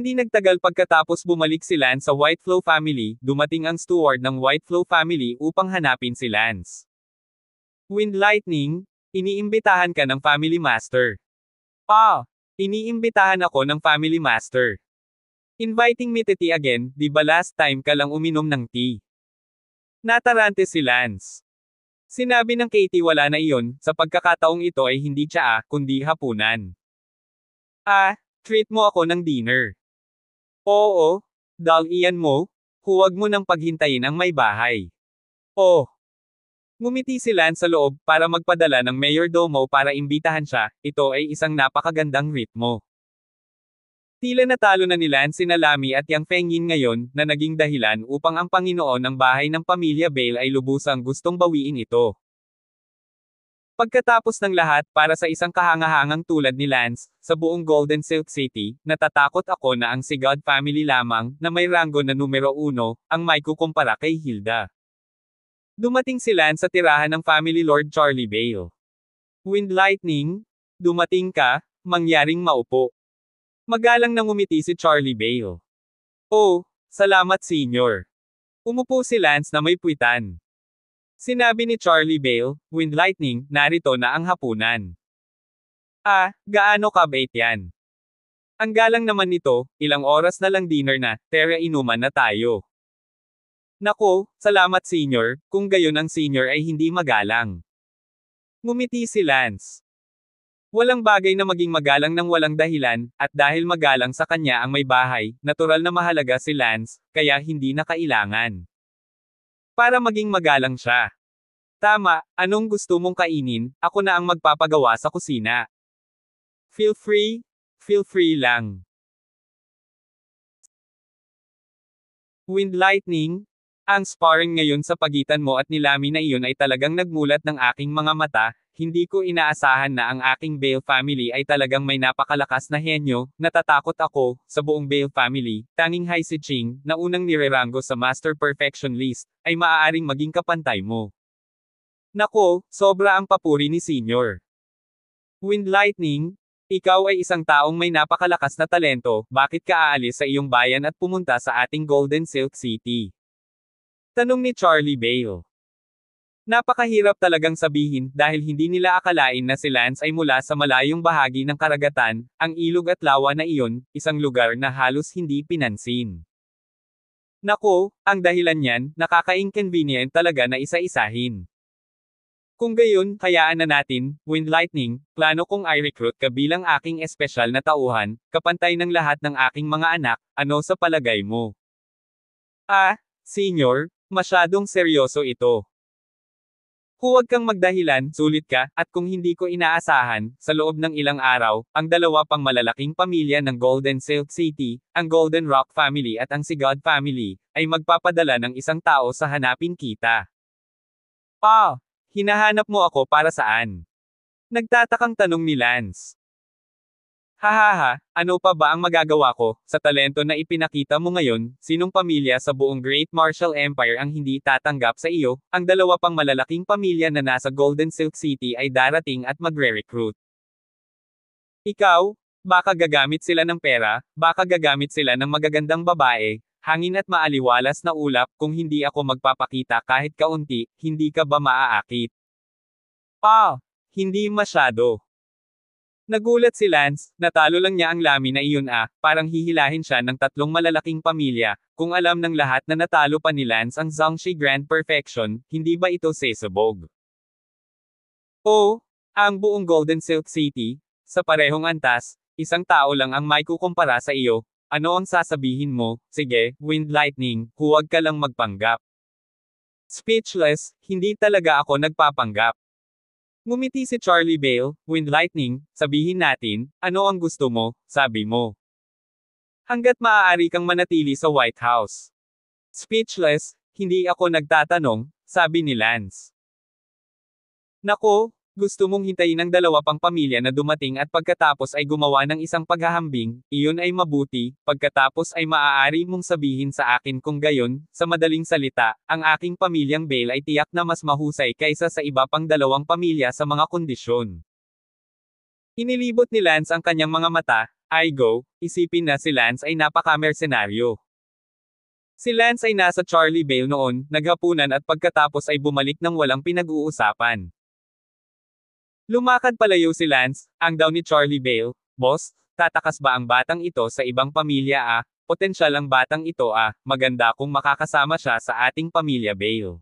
Hindi nagtagal pagkatapos bumalik si Lance sa Whiteflow family, dumating ang steward ng Whiteflow family upang hanapin si Lance. Wind Lightning, iniimbitahan ka ng family master. Iniimbitahan ako ng family master. Inviting me to tea again, di ba last time ka lang uminom ng tea? Natarante si Lance. Sinabi ng Katie wala na iyon, sa pagkakataong ito ay hindi tsaa, kundi hapunan. Treat mo ako ng dinner. Oo, dahil iyan mo, huwag mo nang paghintayin ang may bahay. Ngumiti si Lance sa loob para magpadala ng mayordomo para imbitahan siya, ito ay isang napakagandang ritmo. Tila natalo na ni Lance sina Lamy at Yang Fengyin ngayon, na naging dahilan upang ang Panginoon ng bahay ng pamilya Bale ay lubusang gustong bawiin ito. Pagkatapos ng lahat para sa isang kahangahangang tulad ni Lance, sa buong Golden Silk City, natatakot ako na ang Sigad family lamang, na may ranggo na numero 1, ang may kukumpara kay Hilda. Dumating si Lance sa tirahan ng family Lord Charlie Bale. Wind Lightning, dumating ka, mangyaring maupo. Magalang nang umiti si Charlie Bale. Salamat senyor. Umupo si Lance na may puwitan. Sinabi ni Charlie Bale, Wind Lightning, narito na ang hapunan. Gaano kabait yan? Ang galang naman nito, ilang oras na lang dinner na, tara inuman na tayo. Nako, salamat senyor, kung gayon ang senyor ay hindi magalang. Ngumiti si Lance. Walang bagay na maging magalang ng walang dahilan, at dahil magalang sa kanya ang may bahay, natural na mahalaga si Lance, kaya hindi na kailangan. Para maging magalang siya. Tama, anong gusto mong kainin, ako na ang magpapagawa sa kusina. Feel free lang. Wind Lightning, ang sparring ngayon sa pagitan mo at ni Lamy na iyon ay talagang nagmulat ng aking mga mata, hindi ko inaasahan na ang aking Bale family ay talagang may napakalakas na henyo, natatakot ako, sa buong Bale family, tanging Hai Si Ching, na unang nirerango sa Master Perfection list, ay maaaring maging kapantay mo. Nako, sobra ang papuri ni Senyor. Wind Lightning, ikaw ay isang taong may napakalakas na talento, bakit ka aalis sa iyong bayan at pumunta sa ating Golden Silk City? Tanong ni Charlie Bale. Napakahirap talagang sabihin dahil hindi nila akalain na si Lance ay mula sa malayong bahagi ng karagatan, ang ilog at lawa na iyon, isang lugar na halos hindi pinansin. Nako, ang dahilan niyan, nakaka-inconvenient talaga na isa-isahin. Kung gayon, hayaan na natin, Wind Lightning, plano kong i-recruit ka bilang aking espesyal na tauhan, kapantay ng lahat ng aking mga anak, ano sa palagay mo? Senyor, masyadong seryoso ito. Huwag kang magdahilan, sulit ka, at kung hindi ko inaasahan, sa loob ng ilang araw, ang dalawa pang malalaking pamilya ng Golden Silk City, ang Golden Rock family at ang Sigad family, ay magpapadala ng isang tao sa hanapin kita. Hinahanap mo ako para saan? Nagtatakang tanong ni Lance. Ano pa ba ang magagawa ko, sa talento na ipinakita mo ngayon, sinong pamilya sa buong Great Martial Empire ang hindi tatanggap sa iyo, ang dalawa pang malalaking pamilya na nasa Golden Silk City ay darating at magre-recruit. Ikaw, baka gagamit sila ng pera, baka gagamit sila ng magagandang babae, hangin at maaliwalas na ulap, kung hindi ako magpapakita kahit kaunti, hindi ka ba maaakit? Hindi masyado. Nagulat si Lance, natalo lang niya ang Lamy na iyon parang hihilahin siya ng tatlong malalaking pamilya, kung alam ng lahat na natalo pa ni Lance ang Zhangxi Grand Perfection, hindi ba ito sesabog? Ang buong Golden Silk City, sa parehong antas, isang tao lang ang may kukumpara sa iyo, ano ang sasabihin mo? Sige, Wind Lightning, huwag ka lang magpanggap. Speechless, hindi talaga ako nagpapanggap. Ngumiti si Charlie Bale, Wind Lightning, sabihin natin, ano ang gusto mo, sabi mo. Hanggat maaari kang manatili sa White House. Speechless, hindi ako nagtatanong, sabi ni Lance. Nako, gusto mong hintayin ang dalawa pang pamilya na dumating at pagkatapos ay gumawa ng isang paghahambing, iyon ay mabuti, pagkatapos ay maaari mong sabihin sa akin kung gayon, sa madaling salita, ang aking pamilyang Bale ay tiyak na mas mahusay kaysa sa iba pang dalawang pamilya sa mga kondisyon. Inilibot ni Lance ang kanyang mga mata, Igo, isipin na si Lance ay napaka-mersenaryo. Si Lance ay nasa Charlie Vale noon, naghapunan at pagkatapos ay bumalik ng walang pinag-uusapan. Lumakad palayo si Lance, ang daw ni Charlie Vale, "Boss, tatakas ba ang batang ito sa ibang pamilya Potensyal ang batang ito maganda kung makakasama siya sa ating pamilya Vale."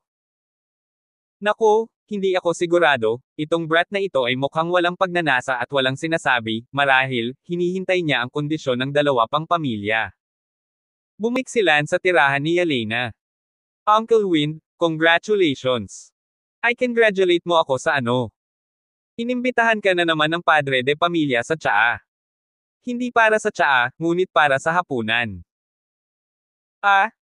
Naku, hindi ako sigurado, itong brat na ito ay mukhang walang pagnanasa at walang sinasabi, marahil, hinihintay niya ang kondisyon ng dalawa pang pamilya. Bumik si Lance sa tirahan ni Yelena. "Uncle Wind, congratulations. I congratulate mo ako sa ano. Inimbitahan ka na naman ng padre de pamilya sa tsaa. Hindi para sa tsaa, ngunit para sa hapunan."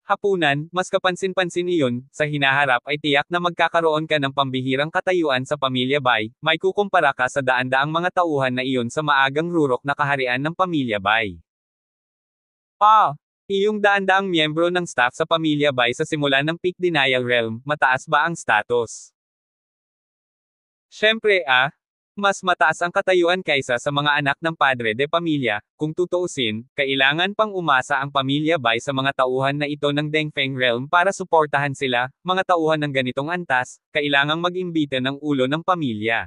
Hapunan, mas kapansin-pansin iyon, sa hinaharap ay tiyak na magkakaroon ka ng pambihirang katayuan sa pamilya Bay, may kukumpara ka sa daan-daang mga tauhan na iyon sa maagang rurok na kaharian ng pamilya Bay. Iyong daan-daang miyembro ng staff sa pamilya Bay sa simula ng Peak Denial Realm, mataas ba ang status? Siyempre mas mataas ang katayuan kaysa sa mga anak ng padre de pamilya. Kung tutuusin, kailangan pang umasa ang pamilya Bay sa mga tauhan na ito ng Dengfeng Realm para suportahan sila, mga tauhan ng ganitong antas, kailangang mag-imbita ng ulo ng pamilya.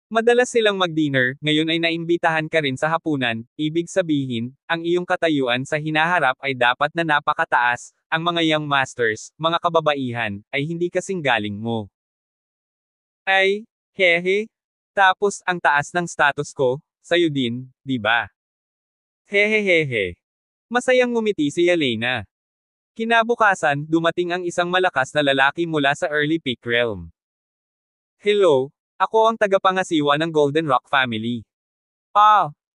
Madalas silang mag-dinner, ngayon ay naimbitahan ka rin sa hapunan, ibig sabihin, ang iyong katayuan sa hinaharap ay dapat na napakataas, ang mga young masters, mga kababaihan, ay hindi kasing galing mo. Hehe. Tapos ang taas ng status ko, sayo din, di ba? Hehehehe. Masayang ngumiti si Yelena. Kinabukasan, dumating ang isang malakas na lalaki mula sa Early Peak Realm. "Hello, ako ang tagapangasiwa ng Golden Rock family."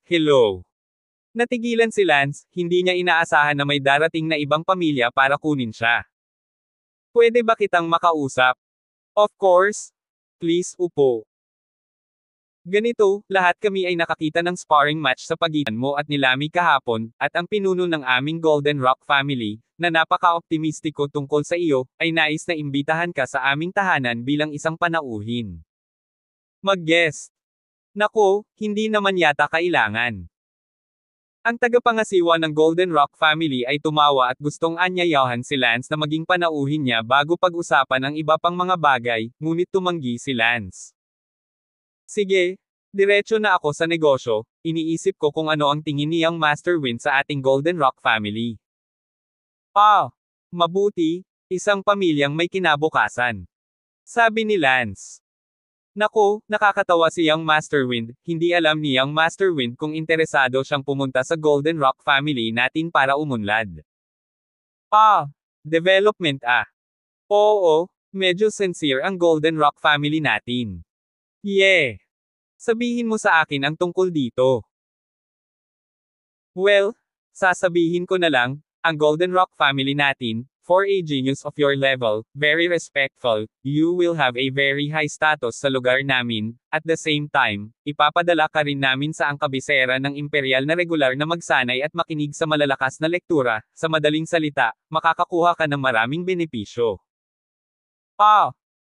Hello. Natigilan si Lance, hindi niya inaasahan na may darating na ibang pamilya para kunin siya. "Pwede ba kitang makausap?" "Of course. Please, upo." "Ganito, lahat kami ay nakakita ng sparring match sa pagitan mo at ni Lamy kahapon, at ang pinuno ng aming Golden Rock family, na napaka-optimistiko tungkol sa iyo, ay nais na imbitahan ka sa aming tahanan bilang isang panauhin. Mag-guest." "Nako, hindi naman yata kailangan." Ang tagapangasiwa ng Golden Rock family ay tumawa at gustong anyayahan si Lance na maging panauhin niya bago pag-usapan ang iba pang mga bagay, ngunit tumanggi si Lance. "Sige, diretso na ako sa negosyo, iniisip ko kung ano ang tingin niyang Master Wind sa ating Golden Rock family." Mabuti, isang pamilyang may kinabukasan," sabi ni Lance. Naku, nakakatawa si Young Master Wind, hindi alam ni Young Master Wind kung interesado siyang pumunta sa Golden Rock family natin para umunlad. Development Oo, medyo sincere ang Golden Rock family natin. Yeah. Sabihin mo sa akin ang tungkol dito. Well, sasabihin ko na lang, ang Golden Rock family natin, for a genius of your level, very respectful, you will have a very high status sa lugar namin, at the same time, ipapadala ka rin namin sa ang kabisera ng imperial na regular na magsanay at makinig sa malalakas na lektura, sa madaling salita, makakakuha ka ng maraming benepisyo.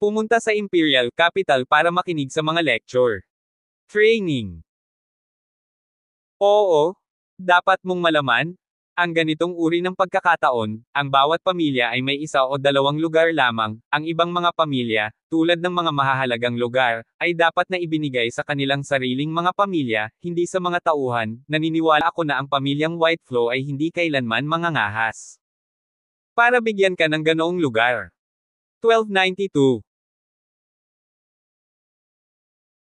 Pumunta sa Imperial Capital para makinig sa mga lecture. Training. Oo, dapat mong malaman, ang ganitong uri ng pagkakataon, ang bawat pamilya ay may isa o dalawang lugar lamang, ang ibang mga pamilya, tulad ng mga mahahalagang lugar, ay dapat na ibinigay sa kanilang sariling mga pamilya, hindi sa mga tauhan. Naniniwala ako na ang pamilyang Whiteflow ay hindi kailanman mangangahas para bigyan ka ng ganoong lugar. 1292.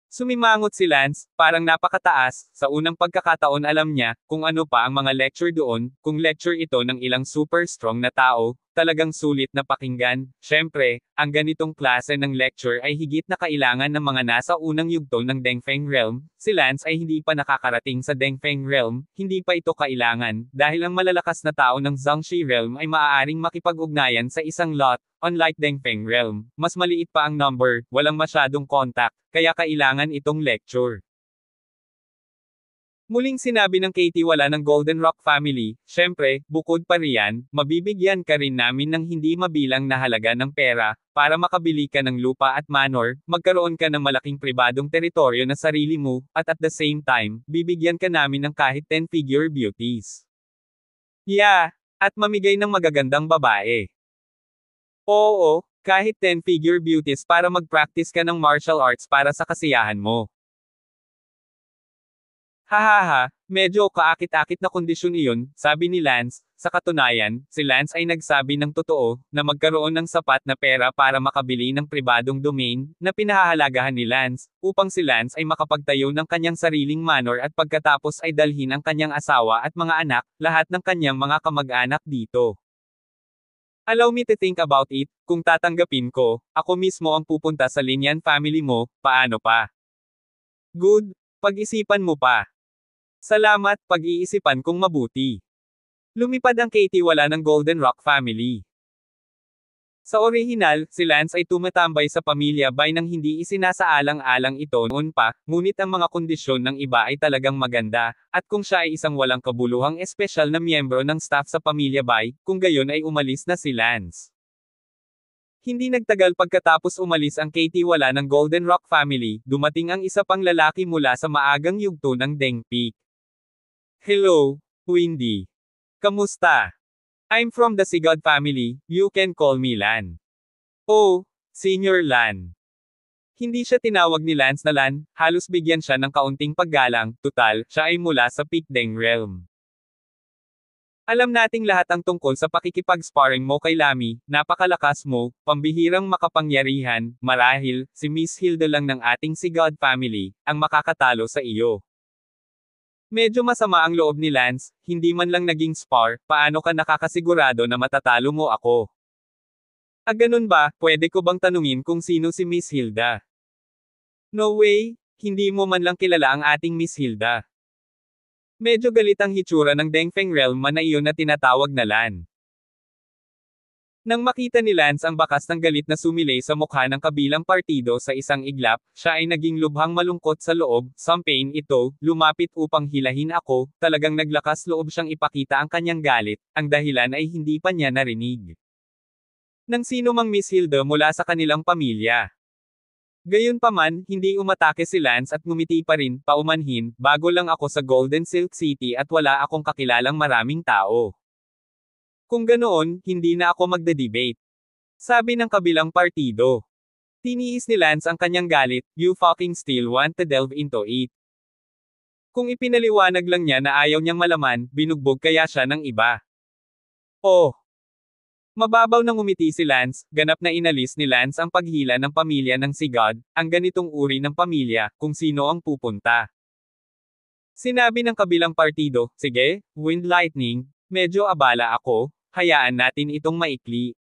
Sumimangot si Lance, parang napakataas, sa unang pagkakataon alam niya, kung ano pa ang mga lecture doon, kung lecture ito ng ilang super strong na tao, talagang sulit na pakinggan. Syempre, ang ganitong klase ng lecture ay higit na kailangan ng mga nasa unang yugto ng Dengfeng Realm. Si Lance ay hindi pa nakakarating sa Dengfeng Realm, hindi pa ito kailangan, dahil ang malalakas na tao ng Zhangxi Realm ay maaaring makipag-ugnayan sa isang lot. Unlike Dengfeng Realm, mas maliit pa ang number, walang masyadong contact, kaya kailangan itong lecture. Muling sinabi ng Katie wala ng Golden Rock family, syempre, bukod pa riyan, mabibigyan ka rin namin ng hindi mabilang na halaga ng pera, para makabili ka ng lupa at manor, magkaroon ka ng malaking pribadong teritoryo na sarili mo, at the same time, bibigyan ka namin ng kahit 10-figure beauties. Yeah, at mamigay ng magagandang babae. Oo, kahit 10-figure beauties para mag-practice ka ng martial arts para sa kasiyahan mo. Hahaha, medyo kaakit-akit na kondisyon iyon, sabi ni Lance. Sa katunayan, si Lance ay nagsabi ng totoo, na magkaroon ng sapat na pera para makabili ng pribadong domain, na pinahahalagahan ni Lance, upang si Lance ay makapagtayo ng kanyang sariling manor at pagkatapos ay dalhin ang kanyang asawa at mga anak, lahat ng kanyang mga kamag-anak dito. Allow me to think about it, kung tatanggapin ko, ako mismo ang pupunta sa Linian family mo, paano pa? Good, pag-isipan mo pa. Salamat, pag-iisipan kong mabuti. Lumipad ang Katie wala ng Golden Rock family. Sa orihinal, si Lance ay tumatambay sa pamilya Bay nang hindi isinasaalang-alang ito noon pa, ngunit ang mga kondisyon ng iba ay talagang maganda, at kung siya ay isang walang kabuluhang espesyal na miyembro ng staff sa pamilya Bay, kung gayon ay umalis na si Lance. Hindi nagtagal pagkatapos umalis ang Katie wala ng Golden Rock family, dumating ang isa pang lalaki mula sa maagang yugto ng Deng Peak. Hello, Windy. Kamusta? I'm from the Sigod family, you can call me Lan. Oh, Senior Lan. Hindi siya tinawag ni Lance na Lan, halos bigyan siya ng kaunting paggalang, tutal, siya ay mula sa Pikdeng realm. Alam nating lahat ang tungkol sa pakikipag-sparring mo kay Lami, napakalakas mo, pambihirang makapangyarihan, marahil, si Miss Hilda lang ng ating Sigod family, ang makakatalo sa iyo. Medyo masama ang loob ni Lance, hindi man lang naging spar, paano ka nakakasigurado na matatalo mo ako? Ganun ba, pwede ko bang tanungin kung sino si Miss Hilda? No way, hindi mo man lang kilala ang ating Miss Hilda. Medyo galit ang hitsura ng Dengfeng realm man na iyon na tinatawag na Lan. Nang makita ni Lance ang bakas ng galit na sumilay sa mukha ng kabilang partido sa isang iglap, siya ay naging lubhang malungkot sa loob, sampain ito, lumapit upang hilahin ako, talagang naglakas loob siyang ipakita ang kanyang galit, ang dahilan ay hindi pa niya narinig nang sino mang Miss Hilda mula sa kanilang pamilya. Gayunpaman, hindi umatake si Lance at ngumiti pa rin, paumanhin, bago lang ako sa Golden Silk City at wala akong kakilalang maraming tao. Kung ganoon, hindi na ako magde-debate. Sabi ng kabilang partido. Tiniis ni Lance ang kanyang galit, you fucking still want to delve into it. Kung ipinaliwanag lang niya na ayaw niyang malaman, binugbog kaya siya ng iba. Oh! Mababaw nang umiti si Lance, ganap na inalis ni Lance ang paghila ng pamilya ng Sigod, ang ganitong uri ng pamilya, kung sino ang pupunta. Sinabi ng kabilang partido, sige, Wind Lightning, medyo abala ako, hayaan natin itong maikli.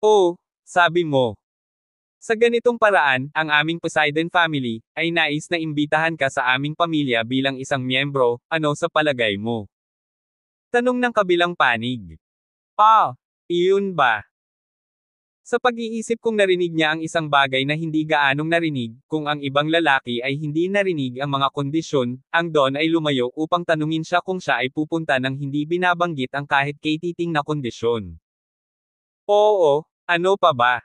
Oh, sabi mo. Sa ganitong paraan, ang aming Poseidon family, ay nais na imbitahan ka sa aming pamilya bilang isang miyembro, ano sa palagay mo? Tanong ng kabilang panig. Iyon ba? Sa pag-iisip kong narinig niya ang isang bagay na hindi gaanong narinig, kung ang ibang lalaki ay hindi narinig ang mga kondisyon, ang Don ay lumayo upang tanungin siya kung siya ay pupunta ng hindi binabanggit ang kahit katiting na kondisyon. Oo, ano pa ba?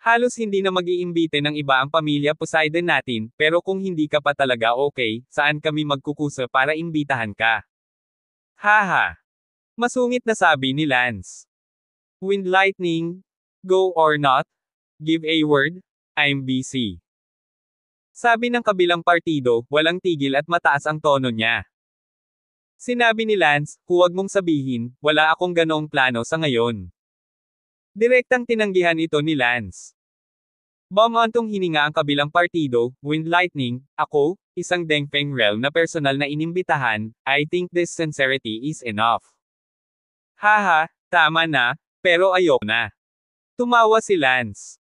Halos hindi na mag-iimbite ng iba ang pamilya Poseidon natin, pero kung hindi ka pa talaga okay, saan kami magkukusa para imbitahan ka? Haha! Masungit na sabi ni Lance. Wind Lightning, go or not? Give a word, I'm busy. Sabi ng kabilang partido, walang tigil at mataas ang tono niya. Sinabi ni Lance, huwag mong sabihin, wala akong ganoong plano sa ngayon. Direktang tinanggihan ito ni Lance. Bumantong hininga ang kabilang partido, Wind Lightning, ako, isang Dengfeng realm na personal na inimbitahan, I think this sincerity is enough. Haha, tama na, pero ayoko na. Tumawa si Lance.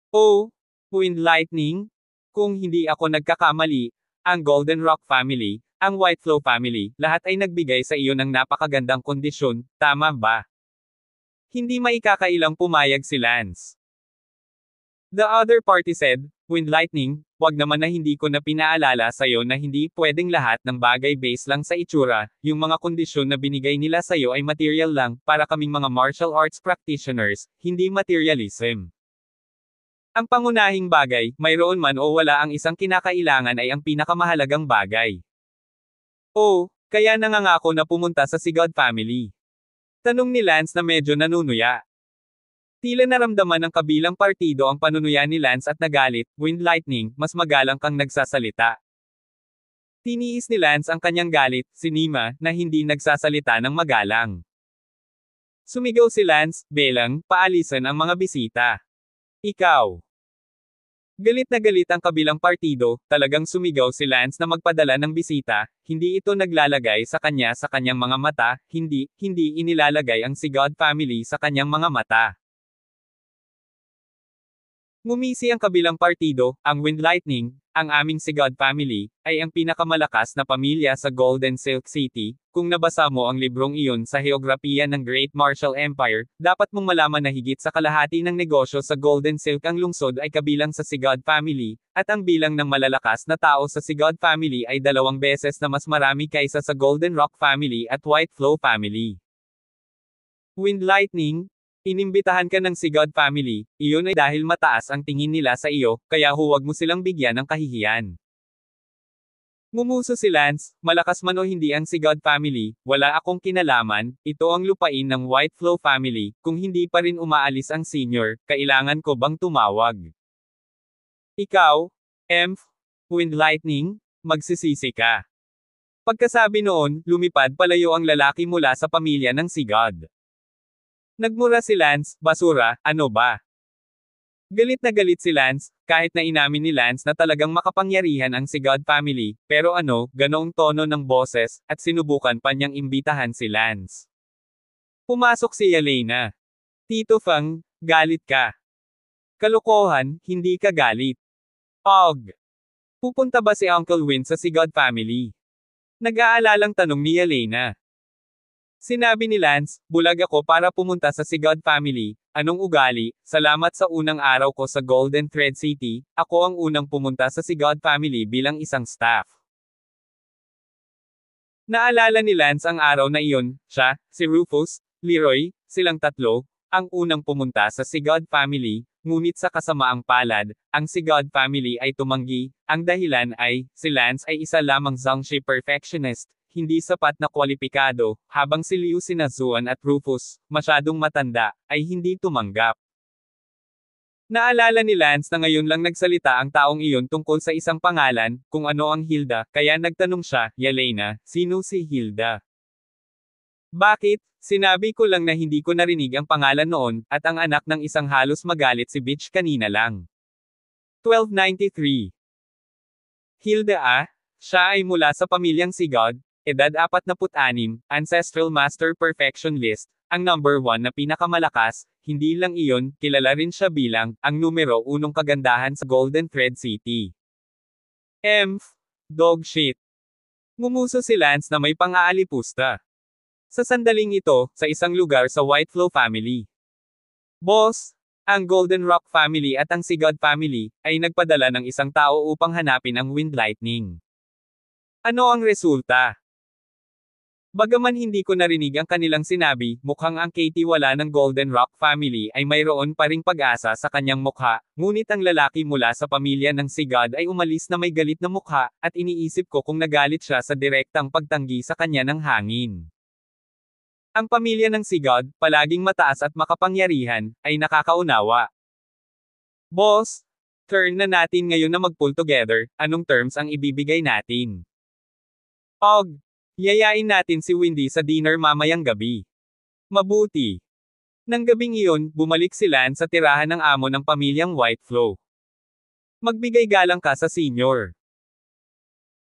Oh, Wind Lightning? Kung hindi ako nagkakamali, ang Golden Rock family, ang Whiteflow family, lahat ay nagbigay sa iyo ng napakagandang kondisyon, tama ba? Hindi maikakailang pumayag si Lance. The other party said, Wind Lightning, wag naman na hindi ko na pinaalala sa'yo na hindi pwedeng lahat ng bagay base lang sa itsura, yung mga kondisyon na binigay nila sa'yo ay material lang, para kaming mga martial arts practitioners, hindi materialism. Ang pangunahing bagay, mayroon man o wala ang isang kinakailangan ay ang pinakamahalagang bagay. Oh, kaya nangangako na pumunta sa Sigod family. Tanong ni Lance na medyo nanunuya. Tila naramdaman ng kabilang partido ang panunuya ni Lance at nagalit. Wind Lightning, mas magalang kang nagsasalita. Tiniis ni Lance ang kanyang galit, si Nima, na hindi nagsasalita ng magalang. Sumigaw si Lance, belang, paalisan ang mga bisita. Ikaw. Galit na galit ang kabilang partido, talagang sumigaw si Lance na magpadala ng bisita, hindi ito naglalagay sa kanyang mga mata, hindi inilalagay ang Sigod family sa kanyang mga mata. Ngumisi ang kabilang partido, ang Wind Lightning, ang aming Sigod family, ay ang pinakamalakas na pamilya sa Golden Silk City. Kung nabasa mo ang librong iyon sa heograpiya ng Great Martial Empire, dapat mong malaman na higit sa kalahati ng negosyo sa Golden Silk ang lungsod ay kabilang sa Sigod family, at ang bilang ng malalakas na tao sa Sigod family ay 2 beses na mas marami kaysa sa Golden Rock family at White Flow family. Wind Lightning, inimbitahan ka ng Sigod family, iyon ay dahil mataas ang tingin nila sa iyo, kaya huwag mo silang bigyan ng kahihiyan. Ngumuso si Lance, malakas man o hindi ang Sigod family, wala akong kinalaman, ito ang lupain ng White Flow family, kung hindi pa rin umaalis ang senior, kailangan ko bang tumawag? Ikaw, Wind Lightning, magsisisi ka. Pagkasabi noon, lumipad palayo ang lalaki mula sa pamilya ng Sigod. Nagmura si Lance, basura, ano ba? Galit na galit si Lance, kahit na inamin ni Lance na talagang makapangyarihan ang Sigod family, pero ganoong tono ng boses, at sinubukan pa niyang imbitahan si Lance. Pumasok si Yelena. Tito Fang, galit ka. Kalokohan, hindi ka galit. Og. Pupunta ba si Uncle Win sa Sigod family? Nag-aalalang tanong ni Yelena. Sinabi ni Lance, bulag ako para pumunta sa Sigod family, anong ugali, salamat sa unang araw ko sa Golden Thread City, ako ang unang pumunta sa Sigod family bilang isang staff. Naalala ni Lance ang araw na iyon, siya, si Rufus, Leroy, silang tatlo, ang unang pumunta sa Sigod family, ngunit sa kasamaang palad, ang Sigod family ay tumanggi, ang dahilan ay, si Lance ay isa lamang Zhangshi perfectionist, hindi sapat na kwalipikado, habang si Liu Sinazuan at Rufus, masyadong matanda, ay hindi tumanggap. Naalala ni Lance na ngayon lang nagsalita ang taong iyon tungkol sa isang pangalan, kung ano ang Hilda, kaya nagtanong siya, Yelena, sino si Hilda? Bakit? Sinabi ko lang na hindi ko narinig ang pangalan noon, at ang anak ng isang halos magalit si Bitch kanina lang. 1293. Hilda siya ay mula sa pamilyang Sigod, edad 46, Ancestral Master Perfection List, ang number 1 na pinakamalakas, hindi lang iyon, kilala rin siya bilang, ang numero 1 kagandahan sa Golden Thread City. Dog shit. Ngumuso si Lance na may pang-aalipusta. Sa sandaling ito, sa isang lugar sa White Flow family. Boss, ang Golden Rock family at ang Sigod family, ay nagpadala ng isang tao upang hanapin ang Wind Lightning. Ano ang resulta? Bagaman hindi ko narinig ang kanilang sinabi, mukhang ang Katie wala ng Golden Rock family ay mayroon pa ring pag-asa sa kanyang mukha, ngunit ang lalaki mula sa pamilya ng Sigod ay umalis na may galit na mukha, at iniisip ko kung nagalit siya sa direktang pagtanggi sa kanya ng hangin. Ang pamilya ng Sigod, palaging mataas at makapangyarihan, ay nakakaunawa. Boss, turn na natin ngayon na mag-pull together, anong terms ang ibibigay natin? Yayain natin si Windy sa dinner mamayang gabi. Mabuti. Nang gabing iyon, bumalik si Lance sa tirahan ng amo ng pamilyang White Flow. Magbigay galang ka sa senior.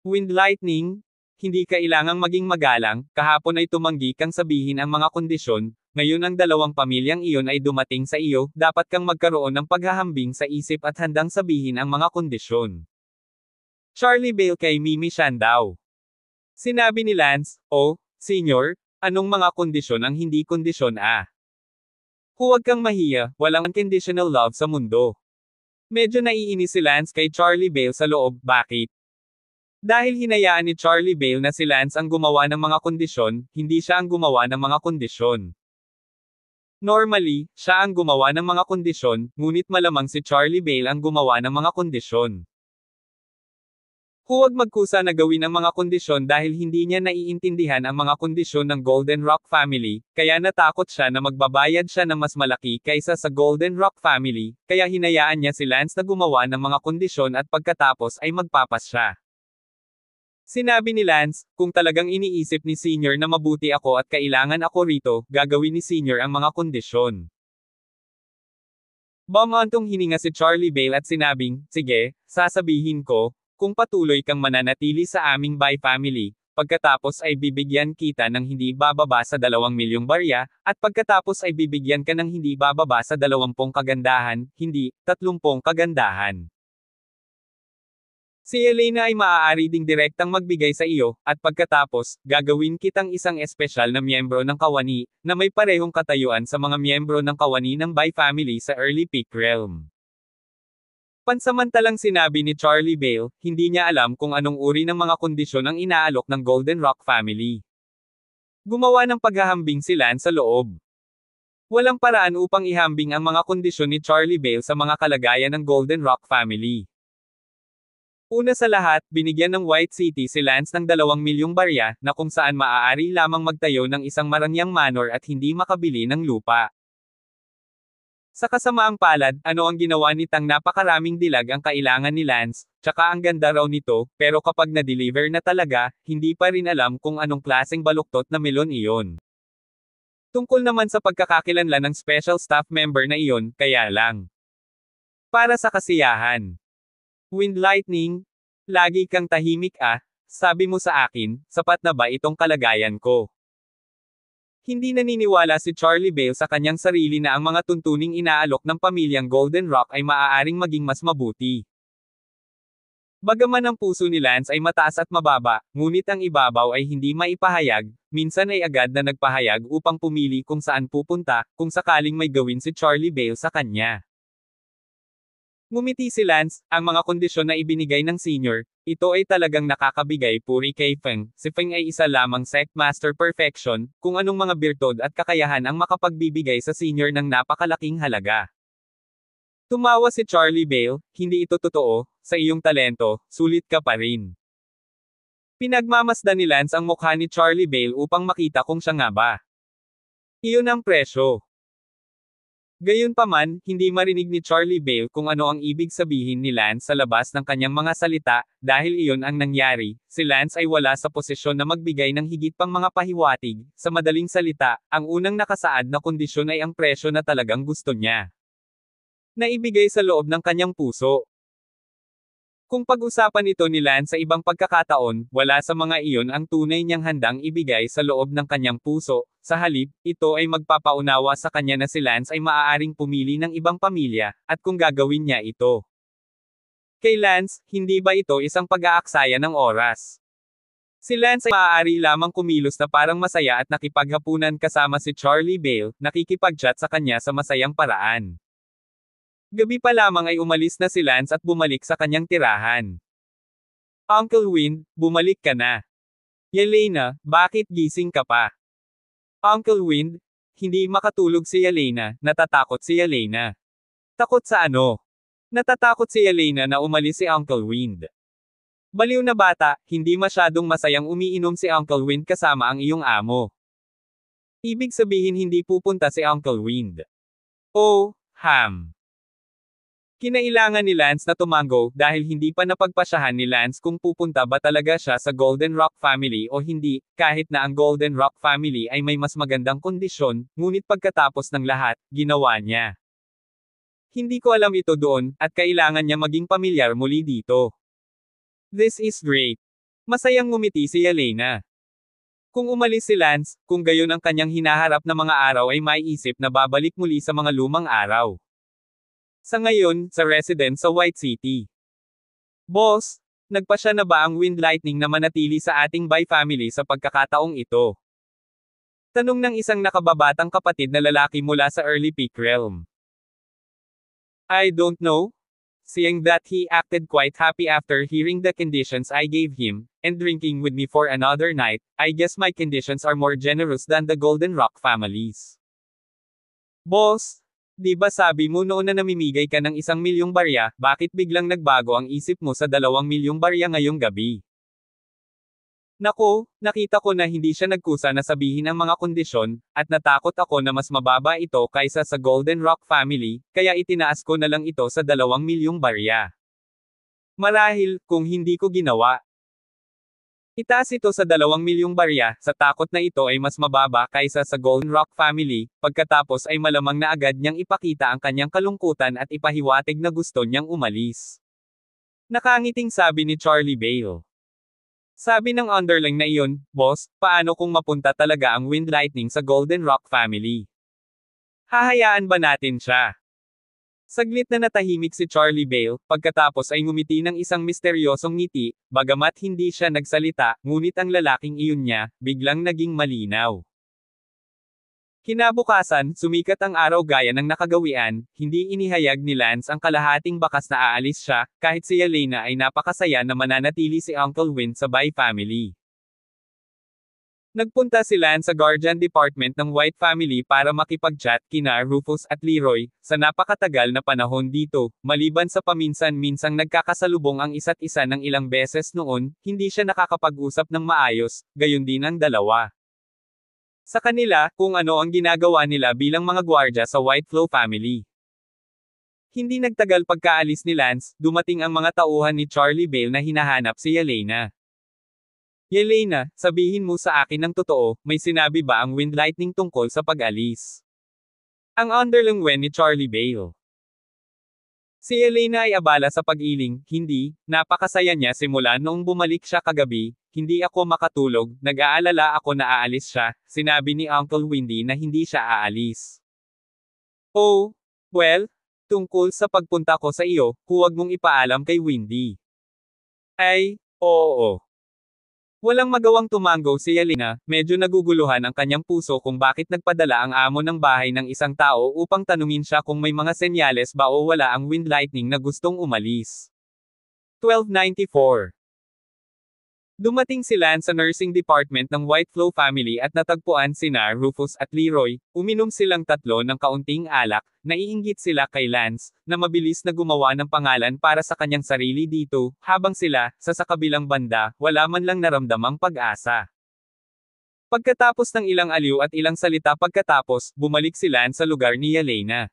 Wind Lightning, hindi kailangang maging magalang, kahapon ay tumanggi kang sabihin ang mga kondisyon, ngayon ang dalawang pamilyang iyon ay dumating sa iyo, dapat kang magkaroon ng paghahambing sa isip at handang sabihin ang mga kondisyon. Charlie Bale kay Mimi Shandao. Sinabi ni Lance, Senior, anong mga kondisyon ang hindi kondisyon? Huwag kang mahiya, walang unconditional love sa mundo. Medyo naiinis si Lance kay Charlie Bale sa loob, bakit? Dahil hinayaan ni Charlie Bale na si Lance ang gumawa ng mga kondisyon, hindi siya ang gumawa ng mga kondisyon. Normally, siya ang gumawa ng mga kondisyon, ngunit malamang si Charlie Bale ang gumawa ng mga kondisyon. Huwag magkusa na gawin ang mga kondisyon dahil hindi niya naiintindihan ang mga kondisyon ng Golden Rock family, kaya natakot siya na magbabayad siya ng mas malaki kaysa sa Golden Rock family, kaya hinayaan niya si Lance na gumawa ng mga kondisyon at pagkatapos ay magpapas siya. Sinabi ni Lance, kung talagang iniisip ni Senior na mabuti ako at kailangan ako rito, gagawin ni Senior ang mga kondisyon. Bumantong hininga si Charlie Bale at sinabing, sige, sasabihin ko, kung patuloy kang mananatili sa aming by family, pagkatapos ay bibigyan kita ng hindi bababa sa 2 milyong barya, at pagkatapos ay bibigyan ka ng hindi bababa sa 20 kagandahan, hindi, 30 kagandahan. Si Elena ay maaari ding direktang magbigay sa iyo, at pagkatapos, gagawin kitang isang espesyal na miyembro ng kawani, na may parehong katayuan sa mga miyembro ng kawani ng By Family sa Early Peak Realm. Pansamantalang sinabi ni Charlie Bale, hindi niya alam kung anong uri ng mga kondisyon ang inaalok ng Golden Rock family. Gumawa ng paghahambing si Lance sa loob. Walang paraan upang ihambing ang mga kondisyon ni Charlie Bale sa mga kalagayan ng Golden Rock family. Una sa lahat, binigyan ng White City si Lance ng 2 milyong barya, na kung saan maaari lamang magtayo ng isang marangyang manor at hindi makabili ng lupa. Sa kasamaang palad, ano ang ginawa nitang napakaraming dilag ang kailangan ni Lance, tsaka ang ganda raw nito, pero kapag na-deliver na talaga, hindi pa rin alam kung anong klaseng baluktot na melon iyon. Tungkol naman sa pagkakakilanlan ng special staff member na iyon, kaya lang. Para sa kasiyahan. Wind Lightning, lagi kang tahimik sabi mo sa akin, sapat na ba itong kalagayan ko? Hindi naniniwala si Charlie Bale sa kanyang sarili na ang mga tuntuning inaalok ng pamilyang Golden Rock ay maaaring maging mas mabuti. Bagaman ang puso ni Lance ay mataas at mababa, ngunit ang ibabaw ay hindi maipahayag, minsan ay agad na nagpahayag upang pumili kung saan pupunta, kung sakaling may gawin si Charlie Bale sa kanya. Ngumiti si Lance, ang mga kondisyon na ibinigay ng Senior, ito ay talagang nakakabigay puri kay Feng. Si Feng ay isa lamang Sect Master Perfection, kung anong mga birtod at kakayahan ang makapagbibigay sa Senior ng napakalaking halaga. Tumawa si Charlie Bale, hindi ito totoo, sa iyong talento, sulit ka pa rin. Pinagmamasdan ni Lance ang mukha ni Charlie Bale upang makita kung siya nga ba. Iyon ang presyo. Gayunpaman, hindi marinig ni Charlie Bale kung ano ang ibig sabihin ni Lance sa labas ng kanyang mga salita, dahil iyon ang nangyari, si Lance ay wala sa posisyon na magbigay ng higit pang mga pahiwatig, sa madaling salita, ang unang nakasaad na kondisyon ay ang presyo na talagang gusto niya. Naibigay sa loob ng kanyang puso. Kung pag-usapan ito ni Lance sa ibang pagkakataon, wala sa mga iyon ang tunay niyang handang ibigay sa loob ng kanyang puso, sa halip, ito ay magpapaunawa sa kanya na si Lance ay maaaring pumili ng ibang pamilya, at kung gagawin niya ito. Kay Lance, hindi ba ito isang pag-aaksaya ng oras? Si Lance ay maaari lamang kumilos na parang masaya at nakipaghapunan kasama si Charlie Bale, nakikipag-chat sa kanya sa masayang paraan. Gabi pa lamang ay umalis na si Lance at bumalik sa kanyang tirahan. Uncle Wind, bumalik ka na. Yelena, bakit gising ka pa? Uncle Wind, hindi makatulog si Yelena, natatakot si Yelena. Takot sa ano? Natatakot si Yelena na umalis si Uncle Wind. Baliw na bata, hindi masyadong masayang umiinom si Uncle Wind kasama ang iyong amo. Ibig sabihin hindi pupunta si Uncle Wind. Oh, ham. Kinailangan ni Lance na tumango dahil hindi pa napagpasyahan ni Lance kung pupunta ba talaga siya sa Golden Rock family o hindi, kahit na ang Golden Rock family ay may mas magandang kondisyon, ngunit pagkatapos ng lahat, ginawa niya. Hindi ko alam ito doon, at kailangan niya maging pamilyar muli dito. This is great. Masayang ngumiti si Yelena. Kung umalis si Lance, kung gayon ang kanyang hinaharap na mga araw ay maiisip na babalik muli sa mga lumang araw. Sa ngayon, sa residence sa White City. Boss, nagpasya na ba ang Wind Lightning na manatili sa ating By Family sa pagkakataong ito? Tanong ng isang nakababatang kapatid na lalaki mula sa Early Peak Realm. I don't know. seeing that he acted quite happy after hearing the conditions I gave him, and drinking with me for another night. I guess my conditions are more generous than the Golden Rock families. Boss, di ba sabi mo noon na namimigay ka ng 1 milyong barya, bakit biglang nagbago ang isip mo sa 2 milyong barya ngayong gabi? Nako, nakita ko na hindi siya nagkusa na sabihin ang mga kondisyon, at natakot ako na mas mababa ito kaysa sa Golden Rock family, kaya itinaas ko na lang ito sa 2 milyong barya. Marahil, kung hindi ko ginawa, itaas ito sa 2 milyong barya, sa takot na ito ay mas mababa kaysa sa Golden Rock family, pagkatapos ay malamang na agad niyang ipakita ang kanyang kalungkutan at ipahiwatig na gusto niyang umalis. Nakangiting sabi ni Charlie Bale. Sabi ng underling na iyon, boss, paano kung mapunta talaga ang Wind Lightning sa Golden Rock family? Hahayaan ba natin siya? Saglit na natahimik si Charlie Bale, pagkatapos ay ngumiti ng isang misteryosong ngiti, bagamat hindi siya nagsalita, ngunit ang lalaking iyon niya, biglang naging malinaw. Kinabukasan, sumikat ang araw gaya ng nakagawian, hindi inihayag ni Lance ang kalahating bakas na aalis siya, kahit si Yelena ay napakasaya na mananatili si Uncle Win sa Bai family. Nagpunta si Lance sa Guardian Department ng White Family para makipag-chat kina Rufus at Leroy, sa napakatagal na panahon dito, maliban sa paminsan-minsang nagkakasalubong ang isa't isa ng ilang beses noon, hindi siya nakakapag-usap ng maayos, gayon din ang dalawa. Sa kanila, kung ano ang ginagawa nila bilang mga gwardya sa Whiteflow family. Hindi nagtagal pagkaalis ni Lance, dumating ang mga tauhan ni Charlie Bale na hinahanap si Yelena. Yelena, sabihin mo sa akin ng totoo, may sinabi ba ang Wind Lightning tungkol sa pag-alis? Ang underling ni Charlie Bale. Si Yelena ay abala sa pag-iling, hindi, napakasaya niya simula noong bumalik siya kagabi, hindi ako makatulog, nag-aalala ako na aalis siya, sinabi ni Uncle Windy na hindi siya aalis. Oh, well, tungkol sa pagpunta ko sa iyo, huwag mong ipaalam kay Windy. Ay, oo. Walang magawang tumango si Yelena, medyo naguguluhan ang kanyang puso kung bakit nagpadala ang amo ng bahay ng isang tao upang tanungin siya kung may mga senyales ba o wala ang Wind Lightning na gustong umalis. 1294. Dumating si Lance sa nursing department ng Whiteflow family at natagpuan sina Rufus at Leroy, uminom silang tatlo ng kaunting alak, naiinggit sila kay Lance, na mabilis na gumawa ng pangalan para sa kanyang sarili dito, habang sila, sa kabilang banda, wala man lang naramdamang pag-asa. Pagkatapos ng ilang aliw at ilang salita pagkatapos, bumalik si Lance sa lugar ni Yelena.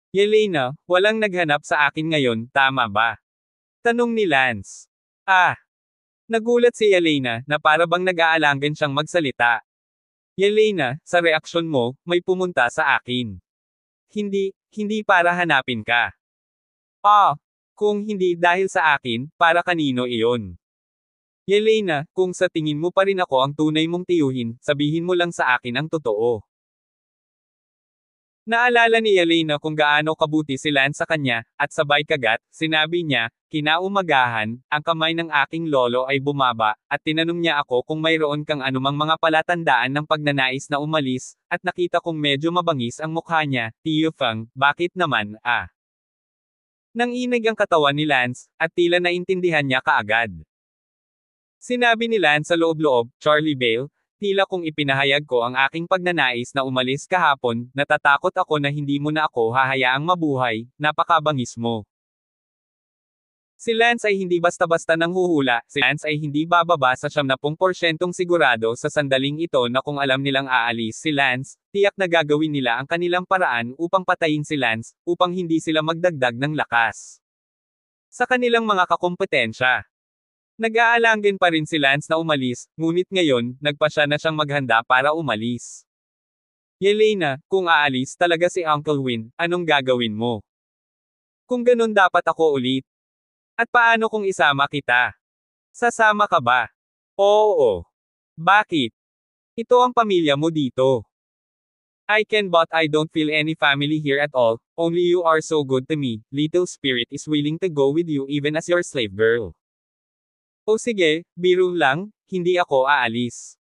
Yelena, walang naghanap sa akin ngayon, tama ba? Tanong ni Lance. Nagulat si Yelena, na para bang nag-aalangan siyang magsalita. Yelena, sa reaksyon mo, may pumunta sa akin. Hindi para hanapin ka. Kung hindi dahil sa akin, para kanino iyon? Yelena, kung sa tingin mo pa rin ako ang tunay mong tiyuhin, sabihin mo lang sa akin ang totoo. Naalala ni Yelena kung gaano kabuti si Lance sa kanya, at sabay kagat, sinabi niya, kinaumagahan, ang kamay ng aking lolo ay bumaba, at tinanong niya ako kung mayroon kang anumang mga palatandaan ng pagnanais na umalis, at nakita kong medyo mabangis ang mukha niya, Tio Feng, bakit naman, Nanginig ang katawan ni Lance, at tila naintindihan niya kaagad. Sinabi ni Lance sa loob-loob, Charlie Bale, tila kung ipinahayag ko ang aking pagnanais na umalis kahapon, natatakot ako na hindi mo na ako hahayaang mabuhay, napakabangis mo. Si Lance ay hindi basta-basta nanghuhula, si Lance ay hindi bababa sa 70% sigurado sa sandaling ito na kung alam nilang aalis si Lance, tiyak na gagawin nila ang kanilang paraan upang patayin si Lance, upang hindi sila magdagdag ng lakas sa kanilang mga kakumpetensya. Nag-aalangin pa rin si Lance na umalis, ngunit ngayon, nagpasya na siyang maghanda para umalis. Yelena, kung aalis talaga si Uncle Win, anong gagawin mo? Kung ganun dapat ako ulit. At paano kung isama kita? Sasama ka ba? Oo. Bakit? Ito ang pamilya mo dito. I can but I don't feel any family here at all, only you are so good to me, little spirit is willing to go with you even as your slave girl. O sige, biro lang, hindi ako aalis.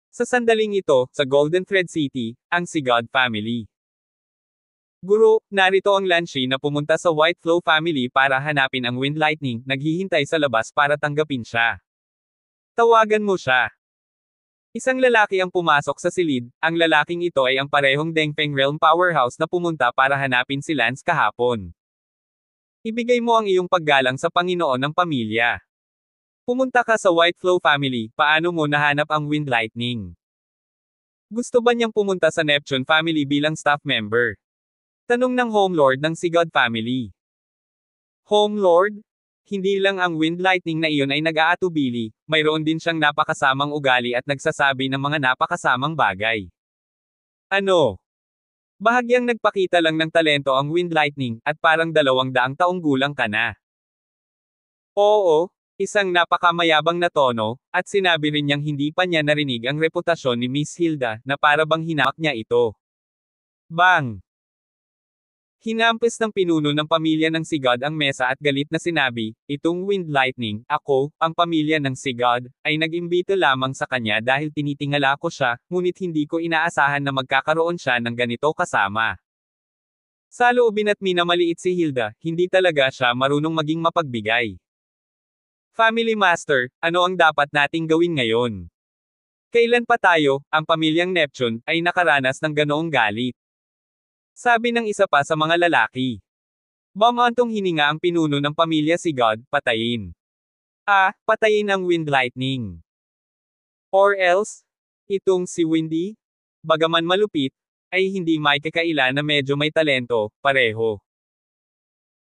Sa sandaling ito, sa Golden Thread City, ang Sigad family. Guro, narito ang Lanshi na pumunta sa White Flow family para hanapin ang Wind Lightning, naghihintay sa labas para tanggapin siya. Tawagan mo siya. Isang lalaki ang pumasok sa silid, ang lalaking ito ay ang parehong Dengfeng Realm Powerhouse na pumunta para hanapin si Lance kahapon. Ibigay mo ang iyong paggalang sa Panginoon ng pamilya. Pumunta ka sa White Flow family, paano mo nahanap ang Wind Lightning? Gusto ba niyang pumunta sa Neptune family bilang staff member? Tanong ng Home Lord ng Sigod family. Home Lord? Hindi lang ang Wind Lightning na iyon ay nag-aatubili, mayroon din siyang napakasamang ugali at nagsasabi ng mga napakasamang bagay. Ano? Bahagyang nagpakita lang ng talento ang Wind Lightning, at parang 200 taong gulang ka na. Oo, isang napakamayabang na tono, at sinabi rin niyang hindi pa niya narinig ang reputasyon ni Miss Hilda, na para bang hinamak niya ito. Bang! Hinampis ng pinuno ng pamilya ng Sigod ang mesa at galit na sinabi, itong Wind Lightning, ako, ang pamilya ng Sigod, ay nag-imbita lamang sa kanya dahil tinitingala ko siya, ngunit hindi ko inaasahan na magkakaroon siya ng ganito kasama. Sa loobin at minamaliit si Hilda, hindi talaga siya marunong maging mapagbigay. Family Master, ano ang dapat nating gawin ngayon? Kailan pa tayo, ang pamilyang Neptune, ay nakaranas ng ganoong galit? Sabi ng isa pa sa mga lalaki. Bamantong hininga ang pinuno ng pamilya Sigod, patayin. Patayin ang Wind Lightning. Or else, itong si Windy, bagaman malupit, ay hindi may kakaila na medyo may talento, pareho.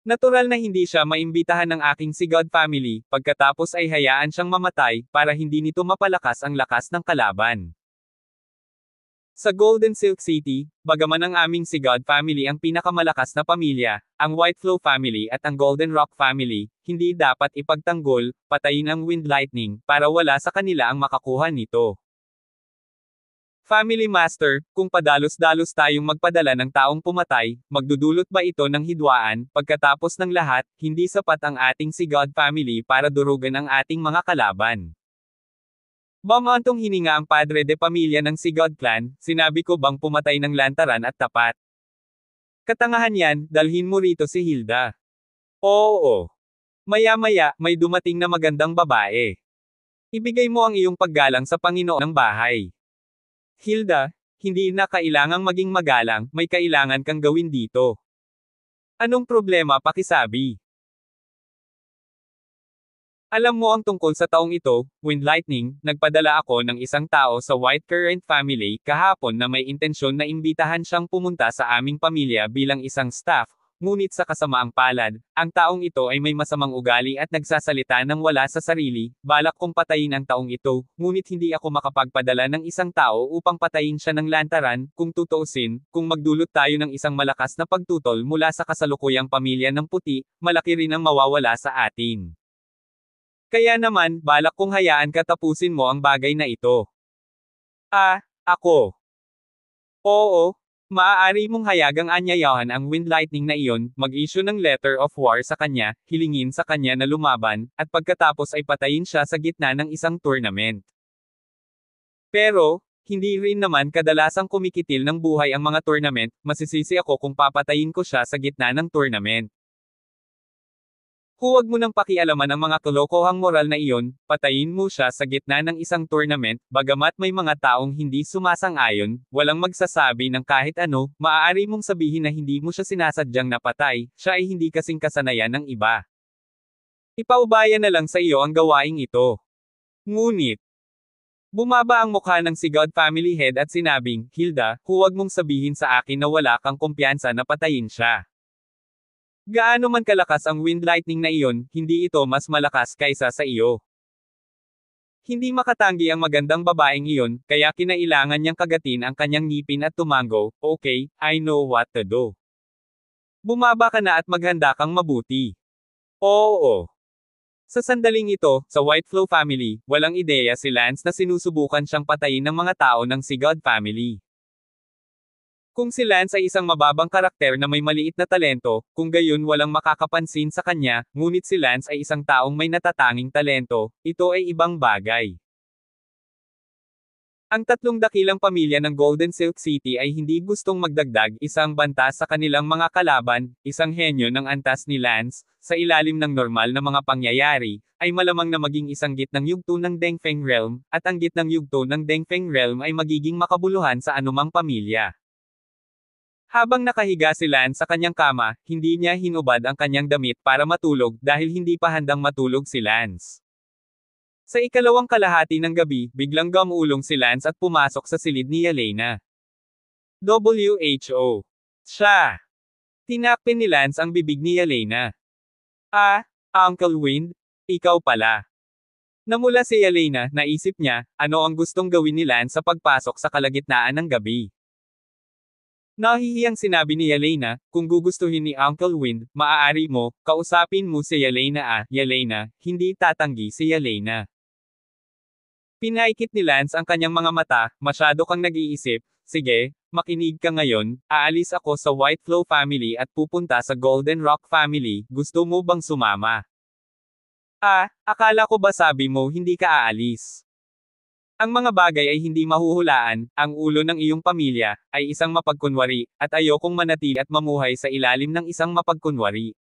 Natural na hindi siya maimbitahan ng aking Sigod family, pagkatapos ay hayaan siyang mamatay, para hindi nito mapalakas ang lakas ng kalaban. Sa Golden Silk City, bagaman ang aming Sigod family ang pinakamalakas na pamilya, ang White Flow family at ang Golden Rock family, hindi dapat ipagtanggol, patayin ang Wind Lightning, para wala sa kanila ang makakuha nito. Family Master, kung padalos-dalos tayong magpadala ng taong pumatay, magdudulot ba ito ng hidwaan, pagkatapos ng lahat, hindi sapat ang ating Sigod family para durugan ang ating mga kalaban. Bamantong hininga ang padre de pamilya ng Sigod clan, sinabi ko bang pumatay ng lantaran at tapat? Katangahan yan, dalhin mo rito si Hilda. Oo. Maya-maya, may dumating na magandang babae. Ibigay mo ang iyong paggalang sa Panginoon ng bahay. Hilda, hindi na kailangang maging magalang, may kailangan kang gawin dito. Anong problema pakisabi? Alam mo ang tungkol sa taong ito, Wind Lightning, nagpadala ako ng isang tao sa White Current family kahapon na may intensyon na imbitahan siyang pumunta sa aming pamilya bilang isang staff, ngunit sa kasamaang palad, ang taong ito ay may masamang ugali at nagsasalita ng wala sa sarili, balak kong patayin ang taong ito, ngunit hindi ako makapagpadala ng isang tao upang patayin siya ng lantaran, kung tutuusin, kung magdulot tayo ng isang malakas na pagtutol mula sa kasalukuyang pamilya ng puti, malaki rin ang mawawala sa atin. Kaya naman, balak kong hayaan ka tapusin mo ang bagay na ito. Ako. Oo, maaari mong hayagang anyayahan ang Wind Lightning na iyon, mag-issue ng letter of war sa kanya, hilingin sa kanya na lumaban, at pagkatapos ay patayin siya sa gitna ng isang tournament. Pero, hindi rin naman kadalasang kumikitil ng buhay ang mga tournament, masisisi ako kung papatayin ko siya sa gitna ng tournament. Huwag mo nang pakialaman ang mga kalokohang moral na iyon, patayin mo siya sa gitna ng isang tournament, bagamat may mga taong hindi sumasang-ayon, walang magsasabi ng kahit ano, maaari mong sabihin na hindi mo siya sinasadyang napatay, siya ay hindi kasing kasanayan ng iba. Ipaubaya na lang sa iyo ang gawaing ito. Ngunit, bumaba ang mukha ng Sigod family head at sinabing, Hilda, huwag mong sabihin sa akin na wala kang kumpiyansa na patayin siya. Gaano man kalakas ang Wind Lightning na iyon, hindi ito mas malakas kaysa sa iyo. Hindi makatanggi ang magandang babaeng iyon, kaya kinailangan niyang kagatin ang kanyang ngipin at tumango, okay, I know what to do. Bumaba ka na at maghanda kang mabuti. Oo. Sa sandaling ito, sa White Flow family, walang ideya si Lance na sinusubukan siyang patayin ng mga tao ng Sigod family. Kung si Lance ay isang mababang karakter na may maliit na talento, kung gayon walang makakapansin sa kanya, ngunit si Lance ay isang taong may natatanging talento, ito ay ibang bagay. Ang tatlong dakilang pamilya ng Golden Silk City ay hindi gustong magdagdag isang banta sa kanilang mga kalaban, isang henyo ng antas ni Lance, sa ilalim ng normal na mga pangyayari, ay malamang na maging isang gitnang yugto ng Dengfeng Realm, at ang gitnang yugto ng Dengfeng Realm ay magiging makabuluhan sa anumang pamilya. Habang nakahiga si Lance sa kanyang kama, hindi niya hinubad ang kanyang damit para matulog dahil hindi pa handang matulog si Lance. Sa ikalawang kalahati ng gabi, biglang gumulong si Lance at pumasok sa silid ni Yelena. WHO. Siya. Tinakpin ni Lance ang bibig ni Yelena. Ah, Uncle Wind, ikaw pala. Namula si Yelena, naisip niya, ano ang gustong gawin ni Lance sa pagpasok sa kalagitnaan ng gabi. Nahihiyang sinabi ni Yelena, kung gugustuhin ni Uncle Wind, maaari mo, kausapin mo si Yelena. Yelena, hindi tatanggi si Yelena. Pinaikit ni Lance ang kanyang mga mata, masyado kang nag-iisip, sige, makinig ka ngayon, aalis ako sa White Flow family at pupunta sa Golden Rock family, gusto mo bang sumama? Akala ko ba sabi mo hindi ka aalis? Ang mga bagay ay hindi mahuhulaan, ang ulo ng iyong pamilya, ay isang mapagkunwari, at ayokong manatili at mamuhay sa ilalim ng isang mapagkunwari.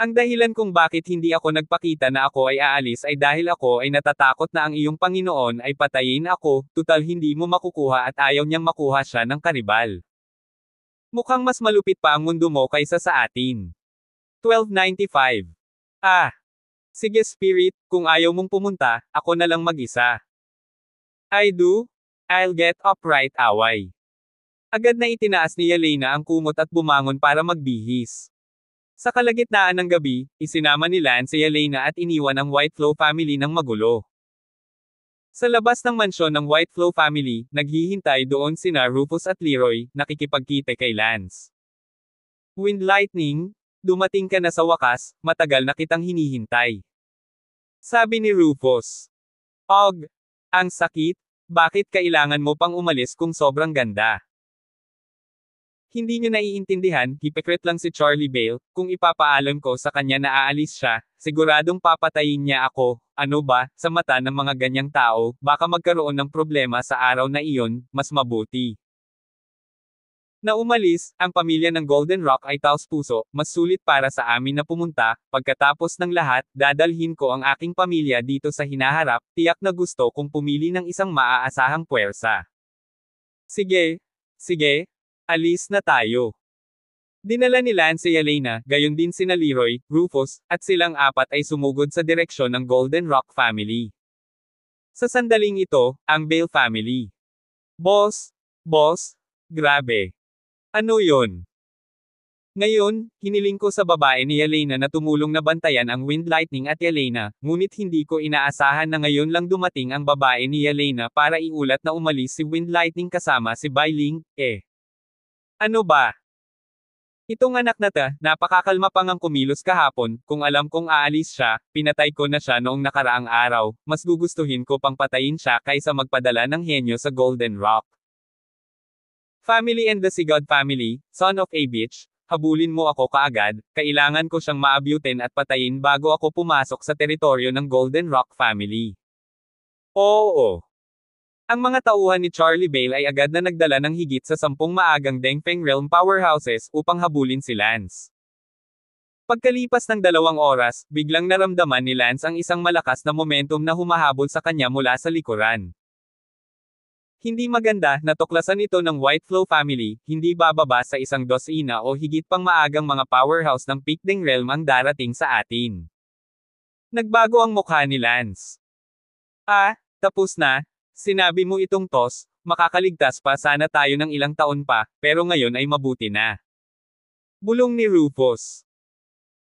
Ang dahilan kung bakit hindi ako nagpakita na ako ay aalis ay dahil ako ay natatakot na ang iyong Panginoon ay patayin ako, tutal hindi mo makukuha at ayaw niyang makuha siya ng karibal. Mukhang mas malupit pa ang mundo mo kaysa sa atin. 1295. Sige Spirit, kung ayaw mong pumunta, ako na lang mag-isa. I do? I'll get up right away. Agad na itinaas ni Yelena ang kumot at bumangon para magbihis. Sa kalagitnaan ng gabi, isinama ni Lance si Yelena at iniwan ang White Flow family ng magulo. Sa labas ng mansyon ng White Flow family, naghihintay doon sina Rufus at Leroy, nakikipagkita kay Lance. Wind Lightning, dumating ka na sa wakas, matagal na kitang hinihintay. Sabi ni Rufus. Og, ang sakit, bakit kailangan mo pang umalis kung sobrang ganda? Hindi niyo naiintindihan, hypocrite lang si Charlie Bale, kung ipapaalam ko sa kanya na aalis siya, siguradong papatayin niya ako, ano ba, sa mata ng mga ganyang tao, baka magkaroon ng problema sa araw na iyon, mas mabuti. Na umalis, ang pamilya ng Golden Rock ay taos-puso, mas sulit para sa amin na pumunta, pagkatapos ng lahat, dadalhin ko ang aking pamilya dito sa hinaharap, tiyak na gusto kong pumili ng isang maaasahang puwersa. Sige, alis na tayo. Dinala ni Lance si Yelena, gayon din sina Leroy, Rufus, at silang apat ay sumugod sa direksyon ng Golden Rock family. Sa sandaling ito, ang Bale family. Boss, grabe. Ano yon? Ngayon, hiniling ko sa babae ni Yelena na tumulong na bantayan ang Wind Lightning at Yelena, ngunit hindi ko inaasahan na ngayon lang dumating ang babae ni Yelena para iulat na umalis si Wind Lightning kasama si Bailing, Ano ba? Itong anak na ta, napakakalma pang ang kumilos kahapon, kung alam kong aalis siya, pinatay ko na siya noong nakaraang araw, mas gugustuhin ko pang patayin siya kaysa magpadala ng henyo sa Golden Rock. Family and the Sigod family, son of a bitch, habulin mo ako kaagad, kailangan ko siyang maabutin at patayin bago ako pumasok sa teritoryo ng Golden Rock family. Oo. Ang mga tauhan ni Charlie Bale ay agad na nagdala ng higit sa 10 maagang Dengfeng Realm powerhouses upang habulin si Lance. Pagkalipas ng 2 oras, biglang naramdaman ni Lance ang isang malakas na momentum na humahabol sa kanya mula sa likuran. Hindi maganda, natuklasan ito ng White Flow family, hindi bababa sa 1 dosina o higit pang maagang mga powerhouse ng Pikdeng Realm ang darating sa atin. Nagbago ang mukha ni Lance. Tapos na. Sinabi mo itong tos, makakaligtas pa sana tayo ng ilang taon pa, pero ngayon ay mabuti na. Bulong ni Rufus.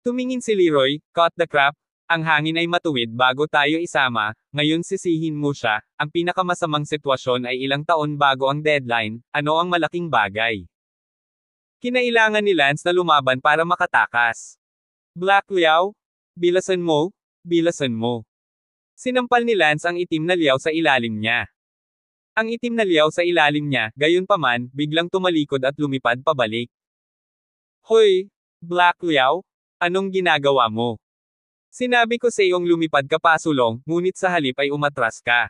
Tumingin si Leroy, cut the crap, ang hangin ay matuwid bago tayo isama, ngayon sisihin mo siya, ang pinakamasamang sitwasyon ay ilang taon bago ang deadline, ano ang malaking bagay? Kinailangan ni Lance na lumaban para makatakas. Black Liao? Bilasan mo? Sinampal ni Lance ang itim na liyaw sa ilalim niya. Ang itim na liyaw sa ilalim niya, gayunpaman, biglang tumalikod at lumipad pabalik. Hoy, Black Liao, anong ginagawa mo? Sinabi ko sa iyong lumipad ka pasulong, ngunit sa halip ay umatras ka.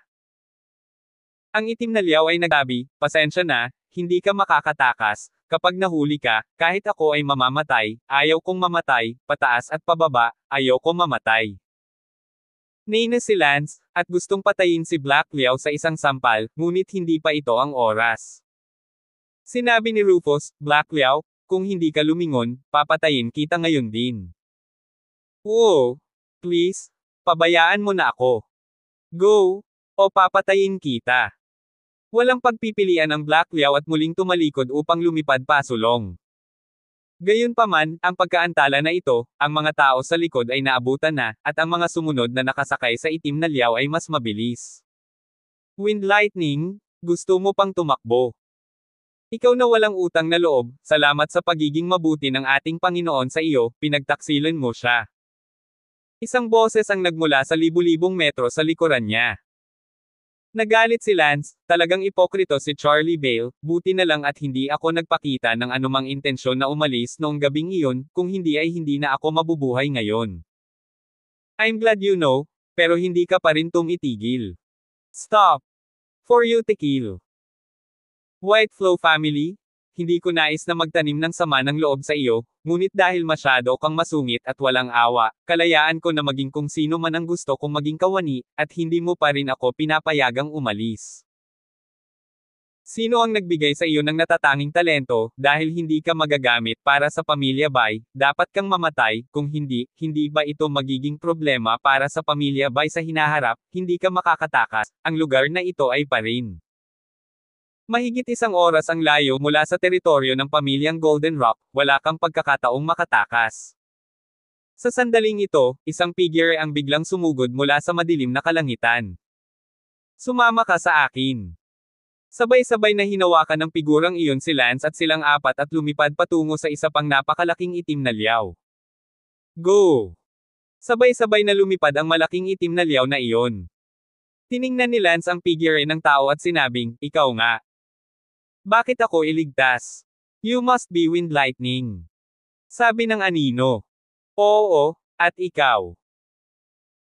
Ang itim na liyaw ay nagsabi, pasensya na, hindi ka makakatakas, kapag nahuli ka, kahit ako ay mamamatay, ayaw kong mamatay, pataas at pababa, ayaw kong mamatay. Nainis si Lance, at gustong patayin si Black Liao sa isang sampal, ngunit hindi pa ito ang oras. Sinabi ni Rufus, Black Liao, kung hindi ka lumingon, papatayin kita ngayon din. Oo, please, pabayaan mo na ako. Go, o papatayin kita. Walang pagpipilian ang Black Liao at muling tumalikod upang lumipad pasulong. Gayunpaman, ang pagkaantala na ito, ang mga tao sa likod ay naabutan na, at ang mga sumunod na nakasakay sa itim na liyaw ay mas mabilis. Wind Lightning, gusto mo pang tumakbo. Ikaw na walang utang na loob, salamat sa pagiging mabuti ng ating Panginoon sa iyo, pinagtaksilan mo siya. Isang boses ang nagmula sa libu-libong metro sa likuran niya. Nagalit si Lance, talagang ipokrito si Charlie Bale, buti na lang at hindi ako nagpakita ng anumang intensyon na umalis noong gabing iyon, kung hindi ay hindi na ako mabubuhay ngayon. I'm glad you know, pero hindi ka pa rin tumitigil. Stop! For you to kill. White Flow family, hindi ko nais na magtanim ng sama ng loob sa iyo, ngunit dahil masyado kang masungit at walang awa, kalayaan ko na maging kung sino man ang gusto kong maging kawani, at hindi mo pa rin ako pinapayagang umalis. Sino ang nagbigay sa iyo ng natatanging talento, dahil hindi ka magagamit para sa pamilya Bay, dapat kang mamatay, kung hindi, hindi ba ito magiging problema para sa pamilya Bay sa hinaharap, hindi ka makakatakas, ang lugar na ito ay pa rin. Mahigit isang oras ang layo mula sa teritoryo ng pamilyang Golden Rock, wala kang pagkakataong makatakas. Sa sandaling ito, isang figure ang biglang sumugod mula sa madilim na kalangitan. Sumama ka sa akin. Sabay-sabay na hinawakan ng figurang iyon si Lance at silang apat at lumipad patungo sa isa pang napakalaking itim na liyaw. Go! Sabay-sabay na lumipad ang malaking itim na liyaw na iyon. Tiningnan ni Lance ang figure ng tao at sinabing, ikaw nga. Bakit ako iligtas? You must be Wind Lightning. Sabi ng anino. Oo, at ikaw.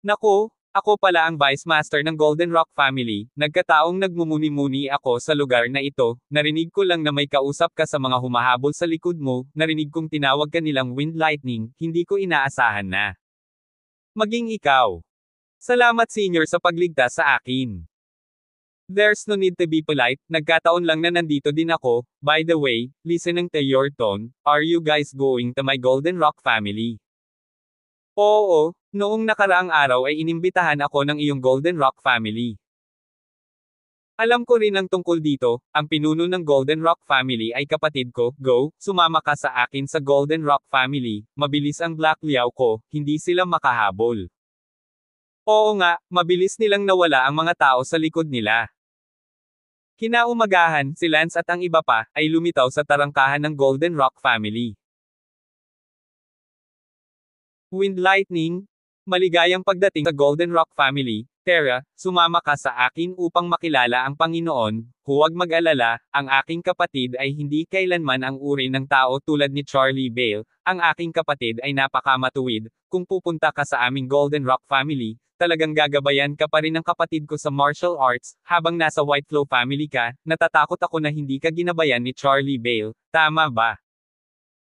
Naku, ako pala ang Vice Master ng Golden Rock Family, nagkataong nagmumuni-muni ako sa lugar na ito, narinig ko lang na may kausap ka sa mga humahabol sa likod mo, narinig kong tinawag ka nilang Wind Lightning, hindi ko inaasahan na. Maging ikaw. Salamat senior sa pagligtas sa akin. There's no need to be polite, nagkataon lang na nandito din ako, by the way, listening to your tone, are you guys going to my Golden Rock family? Oo, noong nakaraang araw ay inimbitahan ako ng iyong Golden Rock family. Alam ko rin ang tungkol dito, ang pinuno ng Golden Rock family ay kapatid ko, go, sumama ka sa akin sa Golden Rock family, mabilis ang Black Liao ko, hindi sila makahabol. Oo nga, mabilis nilang nawala ang mga tao sa likod nila. Kinaumagahan, si Lance at ang iba pa, ay lumitaw sa tarangkahan ng Golden Rock family. Wind Lightning, maligayang pagdating sa Golden Rock family, Terra, sumama ka sa akin upang makilala ang Panginoon, huwag mag-alala, ang aking kapatid ay hindi kailanman ang uri ng tao tulad ni Charlie Bale, ang aking kapatid ay napakamatuwid, kung pupunta ka sa aming Golden Rock family, talagang gagabayan ka pa rin ng kapatid ko sa martial arts, habang nasa White Flow family ka, natatakot ako na hindi ka ginabayan ni Charlie Bale, tama ba?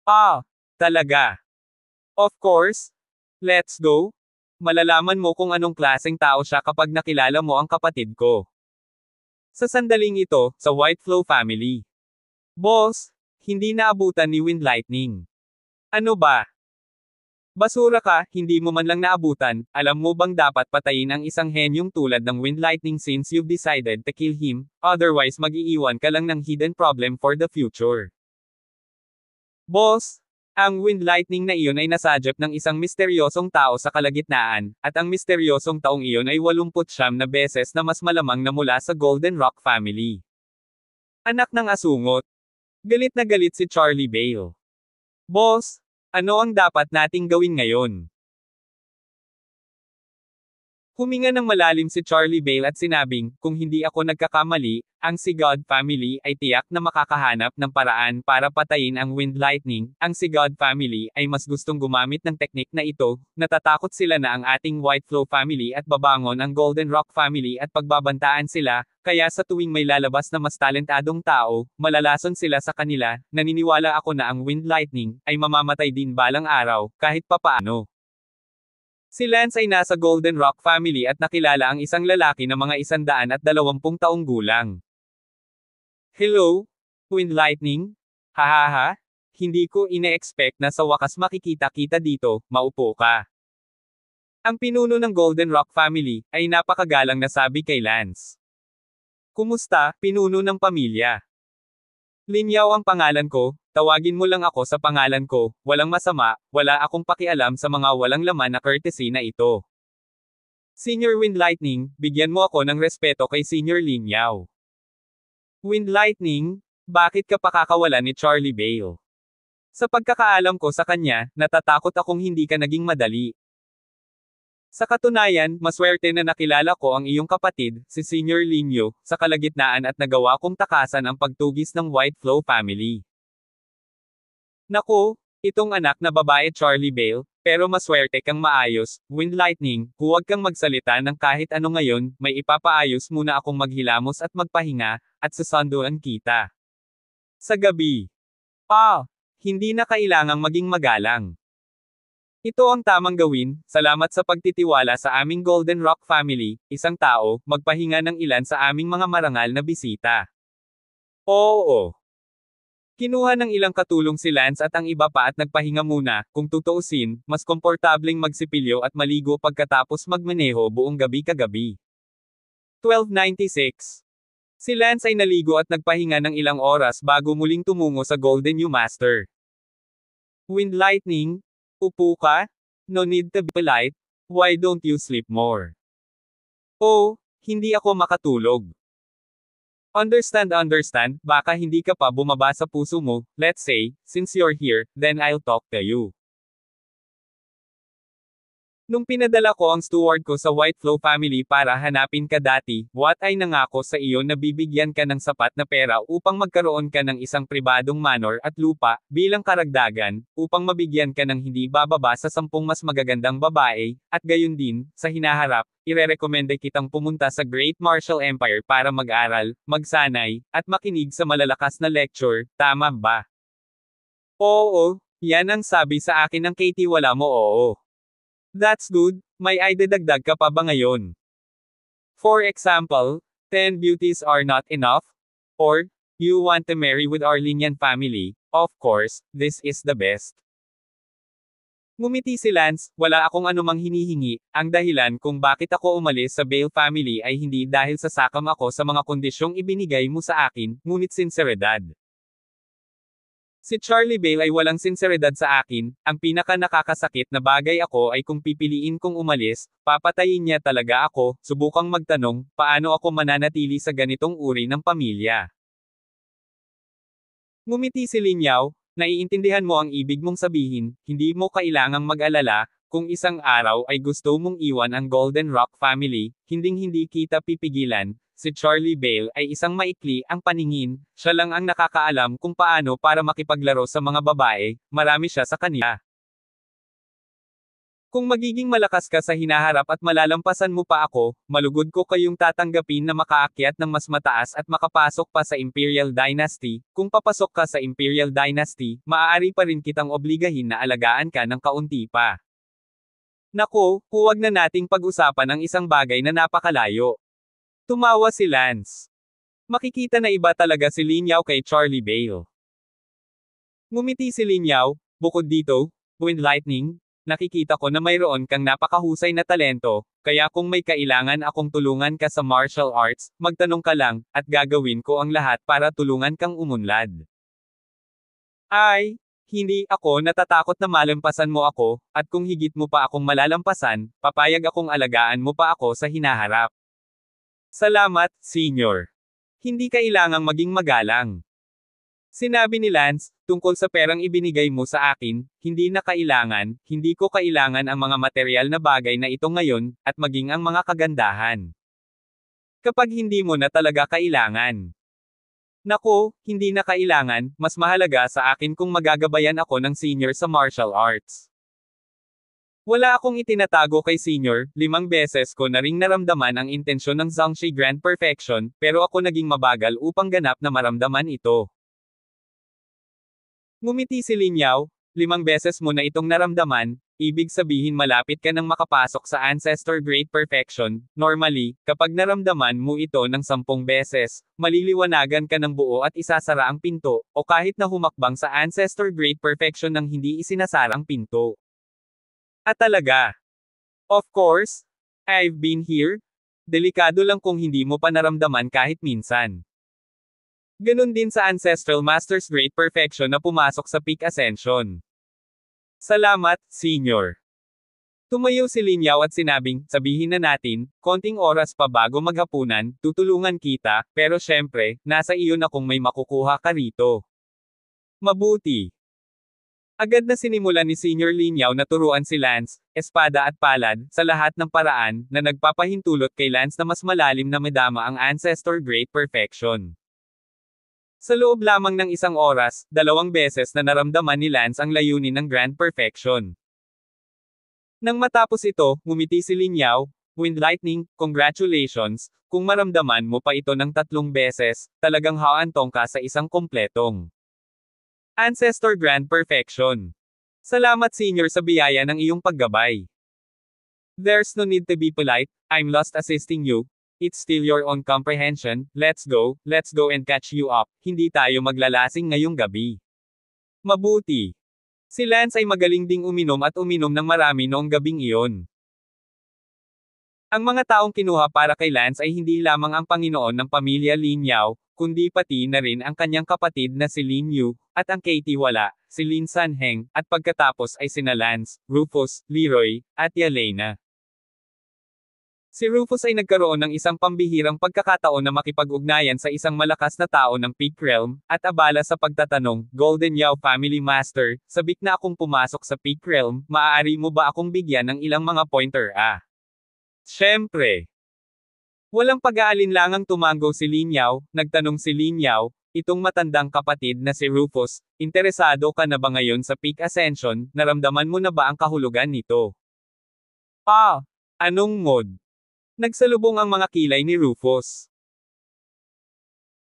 Ah, talaga. Of course. Let's go. Malalaman mo kung anong klaseng tao siya kapag nakilala mo ang kapatid ko. Sa sandaling ito, sa White Flow family. Boss, hindi naabutan ni Wind Lightning. Ano ba? Basura ka, hindi mo man lang naabutan, alam mo bang dapat patayin ang isang henyong tulad ng Wind Lightning since you've decided to kill him, otherwise mag-iiwan ka lang ng hidden problem for the future. Boss, ang Wind Lightning na iyon ay nasadyap ng isang misteryosong tao sa kalagitnaan, at ang misteryosong taong iyon ay 89 na beses na mas malamang na mula sa Golden Rock family. Anak ng asungot. Galit na galit si Charlie Bale. Boss, ano ang dapat nating gawin ngayon? Huminga ng malalim si Charlie Bale at sinabing, kung hindi ako nagkakamali, ang Sigod family ay tiyak na makakahanap ng paraan para patayin ang Wind Lightning. Ang Sigod family ay mas gustong gumamit ng teknik na ito, natatakot sila na ang ating Whiteflow family at babangon ang Golden Rock family at pagbabantaan sila, kaya sa tuwing may lalabas na mas talentadong tao, malalason sila sa kanila. Naniniwala ako na ang Wind Lightning ay mamamatay din balang araw, kahit papaano. Si Lance ay nasa Golden Rock family at nakilala ang isang lalaki na mga 120 taong gulang. Hello, Wind Lightning? Hahaha, hindi ko ine-expect na sa wakas makikita kita dito, maupo ka. Ang pinuno ng Golden Rock family ay napakagalang na sabi kay Lance. Kumusta, pinuno ng pamilya? Linyaw ang pangalan ko, tawagin mo lang ako sa pangalan ko, walang masama, wala akong pakialam sa mga walang laman na courtesy na ito. Senior Wind Lightning, bigyan mo ako ng respeto kay Senior Linyaw. Wind Lightning, bakit ka pakakawalan ni Charlie Bale? Sa pagkakaalam ko sa kanya, natatakot akong hindi ka naging madali. Sa katunayan, maswerte na nakilala ko ang iyong kapatid, si Senior Linyo, sa kalagitnaan at nagawa kong takasan ang pagtugis ng Whiteflow family. Naku, itong anak na babae Charlie Bale, pero maswerte kang maayos, Wind Lightning, huwag kang magsalita ng kahit ano ngayon, may ipapaayos muna akong maghilamos at magpahinga, at sasanduan kita. Sa gabi. Hindi na kailangang maging magalang. Ito ang tamang gawin, salamat sa pagtitiwala sa aming Golden Rock family, isang tao, magpahinga ng ilan sa aming mga marangal na bisita. Oo. Kinuha ng ilang katulong si Lance at ang iba pa at nagpahinga muna, kung tutuusin, mas komportabling magsipilyo at maligo pagkatapos magmaneho buong gabi kagabi. 12:96. Si Lance ay naligo at nagpahinga ng ilang oras bago muling tumungo sa Golden U Master. Wind Lightning, upo ka? No need to be polite, why don't you sleep more? Oh, hindi ako makatulog. Understand, baka hindi ka pa bumaba sa puso mo, let's say, since you're here, then I'll talk to you. Nung pinadala ko ang steward ko sa Whiteflow family para hanapin ka dati, Watt ay nangako sa iyo na bibigyan ka ng sapat na pera upang magkaroon ka ng isang pribadong manor at lupa, bilang karagdagan, upang mabigyan ka ng hindi bababa sa 10 mas magagandang babae, at gayon din, sa hinaharap, irerekomenda kitang pumunta sa Great Martial Empire para mag-aral, magsanay, at makinig sa malalakas na lecture, tama ba? Oo, yan ang sabi sa akin ng Katie, wala mo oo. That's good, may idadagdag ka pa ba ngayon? For example, 10 beauties are not enough? Or, you want to marry with our Linian family? Of course, this is the best. Ngumiti si Lance, wala akong anumang hinihingi, ang dahilan kung bakit ako umalis sa Bale family ay hindi dahil sasakam ako sa mga kondisyong ibinigay mo sa akin, ngunit sinseridad. Si Charlie Bale ay walang sinseridad sa akin, ang pinaka nakakasakit na bagay ako ay kung pipiliin kong umalis, papatayin niya talaga ako, subukang magtanong, paano ako mananatili sa ganitong uri ng pamilya. Ngumiti si Linyaw, naiintindihan mo ang ibig mong sabihin, hindi mo kailangang mag-alala, kung isang araw ay gusto mong iwan ang Golden Rock family, hinding-hindi kita pipigilan. Si Charlie Bale ay isang maikli ang paningin, siya lang ang nakakaalam kung paano para makipaglaro sa mga babae, marami siya sa kanila. Kung magiging malakas ka sa hinaharap at malalampasan mo pa ako, malugod ko kayong tatanggapin na makaakyat ng mas mataas at makapasok pa sa Imperial Dynasty. Kung papasok ka sa Imperial Dynasty, maaari pa rin kitang obligahin na alagaan ka ng kaunti pa. Naku, huwag na nating pag-usapan ang isang bagay na napakalayo. Tumawa si Lance. Makikita na iba talaga si Linyaw kay Charlie Bale. Ngumiti si Linyaw, bukod dito, Wind Lightning, nakikita ko na mayroon kang napakahusay na talento, kaya kung may kailangan akong tulungan ka sa martial arts, magtanong ka lang, at gagawin ko ang lahat para tulungan kang umunlad. Ay, hindi ako natatakot na malampasan mo ako, at kung higit mo pa akong malalampasan, papayag akong alagaan mo pa ako sa hinaharap. Salamat, Senior. Hindi kailangang maging magalang. Sinabi ni Lance, tungkol sa perang ibinigay mo sa akin, hindi na kailangan, hindi ko kailangan ang mga material na bagay na ito ngayon, at maging ang mga kagandahan. Kapag hindi mo na talaga kailangan. Naku, hindi na kailangan, mas mahalaga sa akin kung magagabayan ako ng senior sa martial arts. Wala akong itinatago kay senior, 5 beses ko na ring naramdaman ang intensyon ng Zhangxi Grand Perfection, pero ako naging mabagal upang ganap na maramdaman ito. Ngumiti si Lin Yao, 5 beses mo na itong naramdaman, ibig sabihin malapit ka nang makapasok sa Ancestor Great Perfection. Normally, kapag naramdaman mo ito ng 10 beses, maliliwanagan ka ng buo at isasara ang pinto, o kahit na humakbang sa Ancestor Great Perfection nang hindi isinasarang pinto. At talaga. Of course, I've been here. Delikado lang kung hindi mo pa naramdaman kahit minsan. Ganun din sa Ancestral Master's Great Perfection na pumasok sa Peak Ascension. Salamat, Senior. Tumayo si Lin Yao at sinabing, sabihin na natin, konting oras pa bago maghapunan, tutulungan kita, pero syempre, nasa iyo na kung may makukuha ka rito. Mabuti. Agad na sinimulan ni Senior Lin Yao na turuan si Lance, espada at palad, sa lahat ng paraan, na nagpapahintulot kay Lance na mas malalim na madama ang Ancestor Great Perfection. Sa loob lamang ng 1 oras, 2 beses na naramdaman ni Lance ang layunin ng Grand Perfection. Nang matapos ito, ngumiti si Lin Yao, Wind Lightning, congratulations, kung maramdaman mo pa ito ng 3 beses, talagang haantong ka sa isang kompletong Ancestor Grand Perfection. Salamat Senior sa biyaya ng iyong paggabay. There's no need to be polite, I'm lost assisting you. It's still your own comprehension, let's go and catch you up, hindi tayo maglalasing ngayong gabi. Mabuti. Si Lance ay magaling ding uminom at uminom ng marami noong gabing iyon. Ang mga taong kinuha para kay Lance ay hindi lamang ang Panginoon ng pamilya Lin Yao, kundi pati na rin ang kanyang kapatid na si Lin Yu, at ang Katie Wala, si Lin Sanheng, at pagkatapos ay sina Lance, Rufus, Leroy, at Yelena. Si Rufus ay nagkaroon ng isang pambihirang pagkakataon na makipag-ugnayan sa isang malakas na tao ng Peak Realm, at abala sa pagtatanong, Golden Yao Family Master, sabik na akong pumasok sa Peak Realm, maaari mo ba akong bigyan ng ilang mga pointer Siyempre. Walang pag-aalinlangang tumango si Lin Yao, nagtanong si Lin Yao, itong matandang kapatid na si Rufus, interesado ka na ba ngayon sa Peak Ascension, naramdaman mo na ba ang kahulugan nito? Anong mod? Nagsalubong ang mga kilay ni Rufus.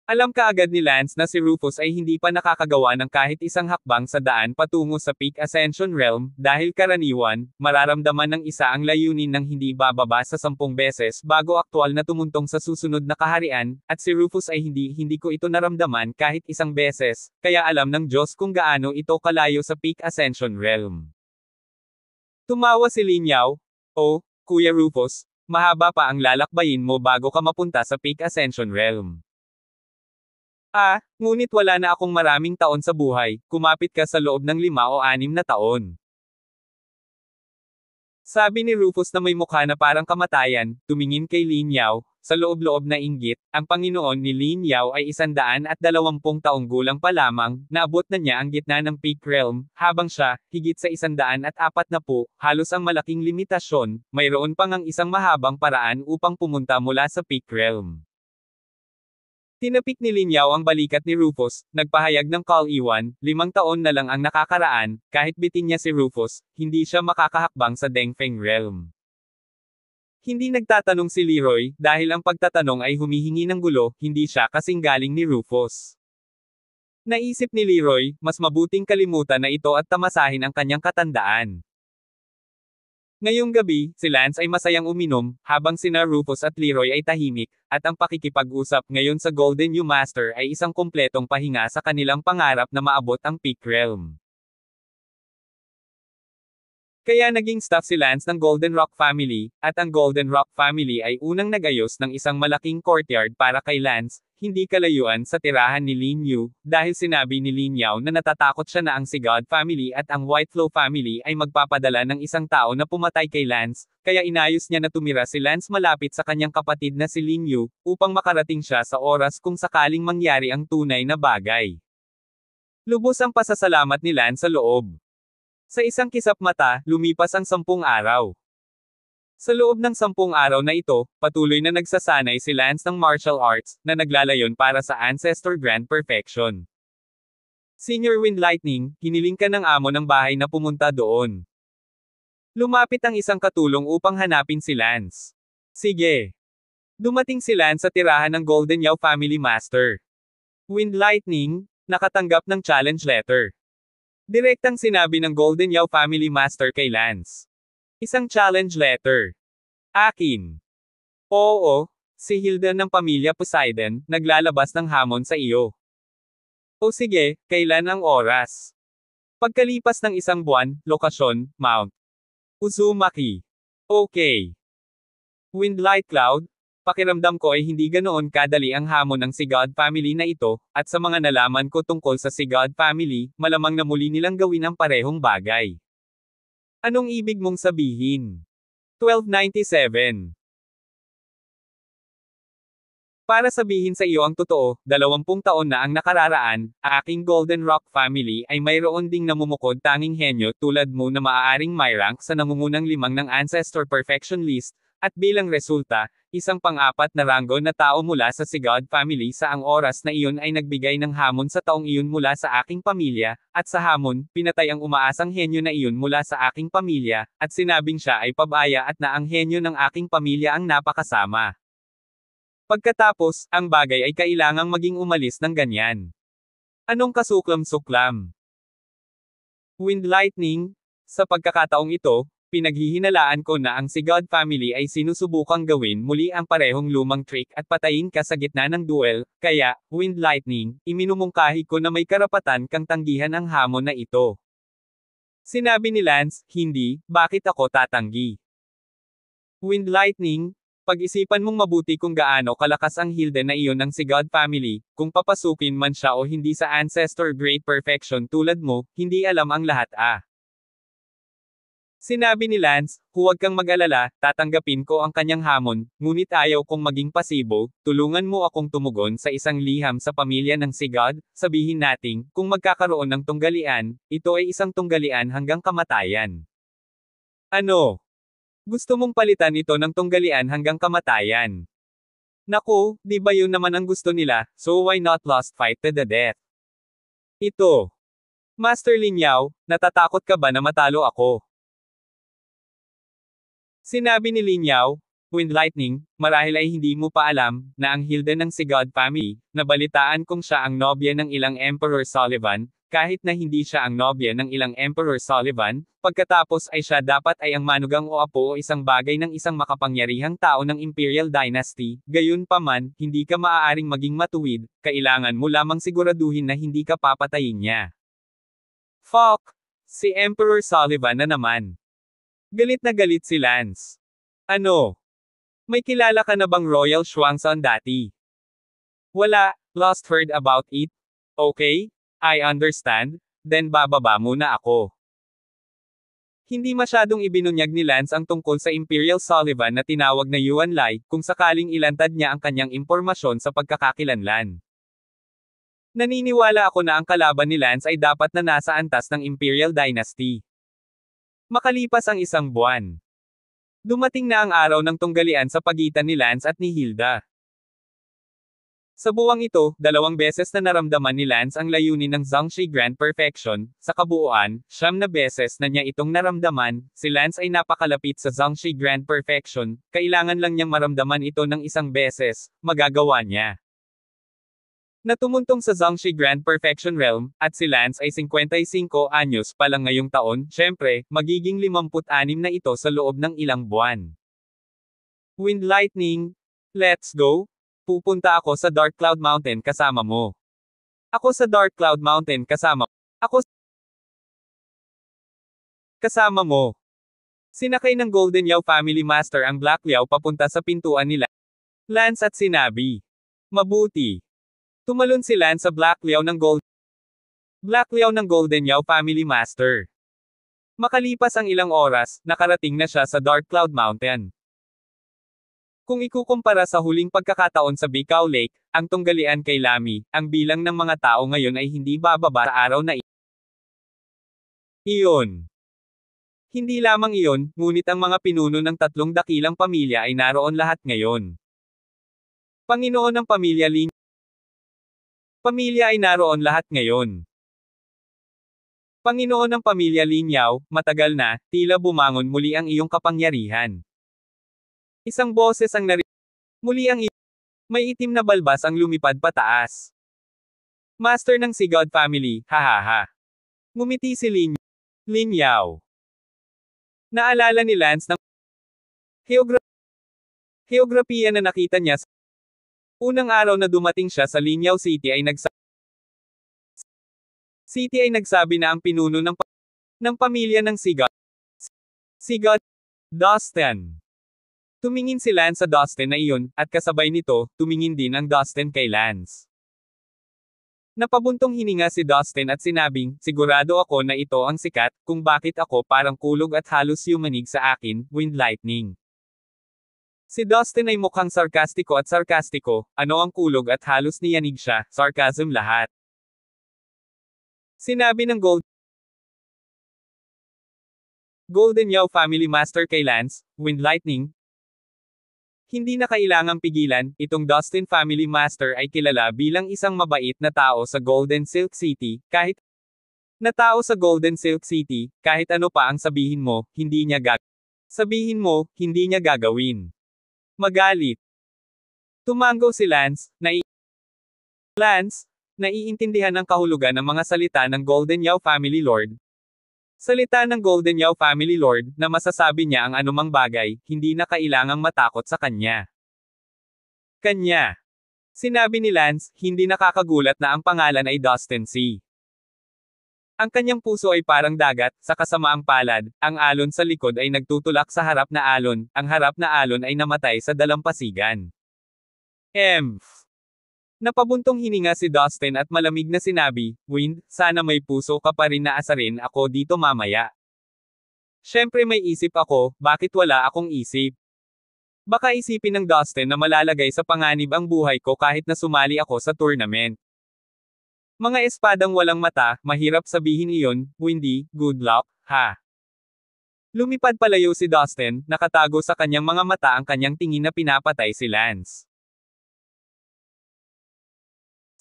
Alam kaagad ni Lance na si Rufus ay hindi pa nakakagawa ng kahit isang hakbang sa daan patungo sa Peak Ascension Realm, dahil karaniwan, mararamdaman ng isa ang layunin ng hindi bababa sa 10 beses bago aktwal na tumuntong sa susunod na kaharian, at si Rufus ay hindi ko ito naramdaman kahit 1 beses, kaya alam ng Diyos kung gaano ito kalayo sa Peak Ascension Realm. Tumawa si Lin Yao, Kuya Rufus, mahaba pa ang lalakbayin mo bago ka mapunta sa Peak Ascension Realm. Ngunit wala na akong maraming taon sa buhay, kumapit ka sa loob ng 5 o 6 na taon. Sabi ni Rufus na may mukha na parang kamatayan, tumingin kay Lin Yao, sa loob-loob na inggit, ang Panginoon ni Lin Yao ay 120 taong gulang pa lamang, naabot na niya ang gitna ng Peak Realm, habang siya, higit sa 140, halos ang malaking limitasyon, mayroon pang ang isang mahabang paraan upang pumunta mula sa Peak Realm. Tinapik ni Lin Yao ang balikat ni Rufus, nagpahayag ng Kal-Iwan, 5 taon na lang ang nakakaraan, kahit bitin niya si Rufus, hindi siya makakahakbang sa Dengfeng Realm. Hindi nagtatanong si Leroy, dahil ang pagtatanong ay humihingi ng gulo, hindi siya kasing galing ni Rufus. Naisip ni Leroy, mas mabuting kalimutan na ito at tamasahin ang kanyang katandaan. Ngayong gabi, si Lance ay masayang uminom, habang sina Rufus at Leroy ay tahimik, at ang pakikipag-usap ngayon sa Golden Yu Master ay isang kumpletong pahinga sa kanilang pangarap na maabot ang Peak Realm. Kaya naging staff si Lance ng Golden Rock Family, at ang Golden Rock Family ay unang nagayos ng isang malaking courtyard para kay Lance, hindi kalayuan sa tirahan ni Lin Yu, dahil sinabi ni Lin Yao na natatakot siya na ang Sigad Family at ang Whiteflow Family ay magpapadala ng isang tao na pumatay kay Lance, kaya inayos niya na tumira si Lance malapit sa kanyang kapatid na si Lin Yu, upang makarating siya sa oras kung sakaling mangyari ang tunay na bagay. Lubos ang pasasalamat ni Lance sa loob. Sa isang kisap mata, lumipas ang 10 araw. Sa loob ng 10 araw na ito, patuloy na nagsasanay si Lance ng martial arts, na naglalayon para sa Ancestor Grand Perfection. Senior Wind Lightning, hiniling ka ng amo ng bahay na pumunta doon. Lumapit ang isang katulong upang hanapin si Lance. Sige. Dumating si Lance sa tirahan ng Golden Yao Family Master. Wind Lightning, nakatanggap ng challenge letter. Direktang sinabi ng Golden Yao Family Master kay Lance. Isang challenge letter. Akin. Oo, si Hilda ng pamilya Poseidon, naglalabas ng hamon sa iyo. O sige, kailan ang oras? Pagkalipas ng 1 buwan, lokasyon, Mount Uzumaki. Okay. Wind Light Cloud, pakiramdam ko ay hindi ganoon kadali ang hamon ng Sigad family na ito, at sa mga nalaman ko tungkol sa Sigad family, malamang na muli nilang gawin ang parehong bagay. Anong ibig mong sabihin? 1297. Para sabihin sa iyo ang totoo, 20 taon na ang nakararaan, ang aking Golden Rock family ay mayroon ding namumukod tanging henyo tulad mo na maaaring may rank sa nangungunang 5 ng Ancestor Perfection List, at bilang resulta, isang pang-4 na ranggo na tao mula sa Sigad family sa ang oras na iyon ay nagbigay ng hamon sa taong iyon mula sa aking pamilya, at sa hamon, pinatay ang umaasang henyo na iyon mula sa aking pamilya, at sinabing siya ay pabaya at na ang henyo ng aking pamilya ang napakasama. Pagkatapos, ang bagay ay kailangang maging umalis ng ganyan. Anong kasuklam-suklam? Wind Lightning, sa pagkakataong ito, pinaghihinalaan ko na ang Sigad family ay sinusubukang gawin muli ang parehong lumang trick at patayin ka sa gitna ng duel, kaya, Wind Lightning, iminumungkahi ko na may karapatan kang tanggihan ang hamon na ito. Sinabi ni Lance, hindi, bakit ako tatanggi? Wind Lightning, pag-isipan mong mabuti kung gaano kalakas ang Hilda na iyon ng Sigad family, kung papasukin man siya o hindi sa Ancestor Great Perfection tulad mo, hindi alam ang lahat Sinabi ni Lance, huwag kang mag-alala, tatanggapin ko ang kanyang hamon, ngunit ayaw kong maging pasibo, tulungan mo akong tumugon sa isang liham sa pamilya ng Sigad, sabihin nating, kung magkakaroon ng tunggalian, ito ay isang tunggalian hanggang kamatayan. Ano? Gusto mong palitan ito ng tunggalian hanggang kamatayan? Naku, di ba yun naman ang gusto nila, so why not lost fight to the death? Ito. Master Lin Yao, natatakot ka ba na matalo ako? Sinabi ni Lin Yao, Wind Lightning, marahil ay hindi mo pa alam, na ang Hilda ng Sigad family, nabalitaan kong siya ang nobya ng ilang Emperor Sullivan, kahit na hindi siya ang nobya ng ilang Emperor Sullivan, pagkatapos ay siya dapat ay ang manugang o apo o isang bagay ng isang makapangyarihang tao ng Imperial Dynasty, gayon pa man, hindi ka maaaring maging matuwid, kailangan mo lamang siguraduhin na hindi ka papatayin niya. Fuck! Si Emperor Sullivan na naman. Galit na galit si Lance. Ano? May kilala ka na bang Royal Shuangsan dati? Wala, lost heard about it. Okay, I understand, then bababa muna ako. Hindi masyadong ibinunyag ni Lance ang tungkol sa Imperial Sullivan na tinawag na Yuan Lai, kung sakaling ilantad niya ang kanyang impormasyon sa pagkakakilanlan. Naniniwala ako na ang kalaban ni Lance ay dapat na nasa antas ng Imperial Dynasty. Makalipas ang 1 buwan. Dumating na ang araw ng tunggalian sa pagitan ni Lance at ni Hilda. Sa buwang ito, 2 beses na naramdaman ni Lance ang layunin ng Zhangxi Grand Perfection, sa kabuuan, 9 na beses na niya itong naramdaman, si Lance ay napakalapit sa Zhangxi Grand Perfection, kailangan lang niyang maramdaman ito ng 1 beses, magagawa niya. Natumuntong sa Zhangxi Grand Perfection Realm, at si Lance ay 55 anyos pa lang ngayong taon, syempre, magiging 56 na ito sa loob ng ilang buwan. Wind Lightning, let's go! Pupunta ako sa Dark Cloud Mountain kasama mo. Ako sa Dark Cloud Mountain kasama mo. Sinakay ng Golden Yao Family Master ang Black Liao papunta sa pintuan nila. Lance at sinabi. Mabuti. Tumalon si Lance sa Black Liao ng Golden Yao Family Master. Makalipas ang ilang oras, nakarating na siya sa Dark Cloud Mountain. Kung ikukumpara sa huling pagkakataon sa Bicao Lake, ang tunggalian kay Lamy, ang bilang ng mga tao ngayon ay hindi bababa sa araw na iyon. Hindi lamang iyon, ngunit ang mga pinuno ng tatlong dakilang pamilya ay naroon lahat ngayon. Panginoon ng pamilya Lin. Pamilya ay naroon lahat ngayon. Panginoon ng pamilya Linyao, matagal na, tila bumangon muli ang iyong kapangyarihan. Isang boses ang muli ang may itim na balbas ang lumipad pataas. Master ng Sigod family, hahaha. Ngumiti si Linyao. Naalala ni Lance ng heograpiya na nakita niya sa unang araw na dumating siya sa Linyao City ay nagsabi na ang pinuno ng pamilya ng Sigod, Dustin. Tumingin si Lance sa Dustin na iyon, at kasabay nito, tumingin din ang Dustin kay Lance. Napabuntong hininga si Dustin at sinabing, sigurado ako na ito ang sikat, kung bakit ako parang kulog at halos yumanig sa akin, wind lightning. Si Dustin ay mukhang sarkastiko, ano ang kulog at halos niyanig siya, sarcasm lahat. Sinabi ng Golden Yao Family Master kay Lance, wind lightning. Hindi na kailangang pigilan, itong Dustin Family Master ay kilala bilang isang mabait na tao sa Golden Silk City, kahit ano pa ang sabihin mo, hindi niya gagawin. Magalit. Tumango si Lance, naiintindihan ang kahulugan ng mga salita ng Golden Yao Family Lord. Salita ng Golden Yao Family Lord, na masasabi niya ang anumang bagay, hindi na kailangang matakot sa kanya. Sinabi ni Lance, hindi nakakagulat na ang pangalan ay Dustin C. Ang kanyang puso ay parang dagat, sa kasamaang palad, ang alon sa likod ay nagtutulak sa harap na alon, ang harap na alon ay namatay sa dalampasigan. Napabuntong hininga si Dustin at malamig na sinabi, Wind, sana may puso ka pa rin na asarin ako dito mamaya. Siyempre may isip ako, bakit wala akong isip? Baka isipin ng Dustin na malalagay sa panganib ang buhay ko kahit na sumali ako sa tournament. Mga espadang walang mata, mahirap sabihin iyon, Windy, good luck, ha? Lumipad palayo si Dustin, nakatago sa kanyang mga mata ang kanyang tingin na pinapatay si Lance.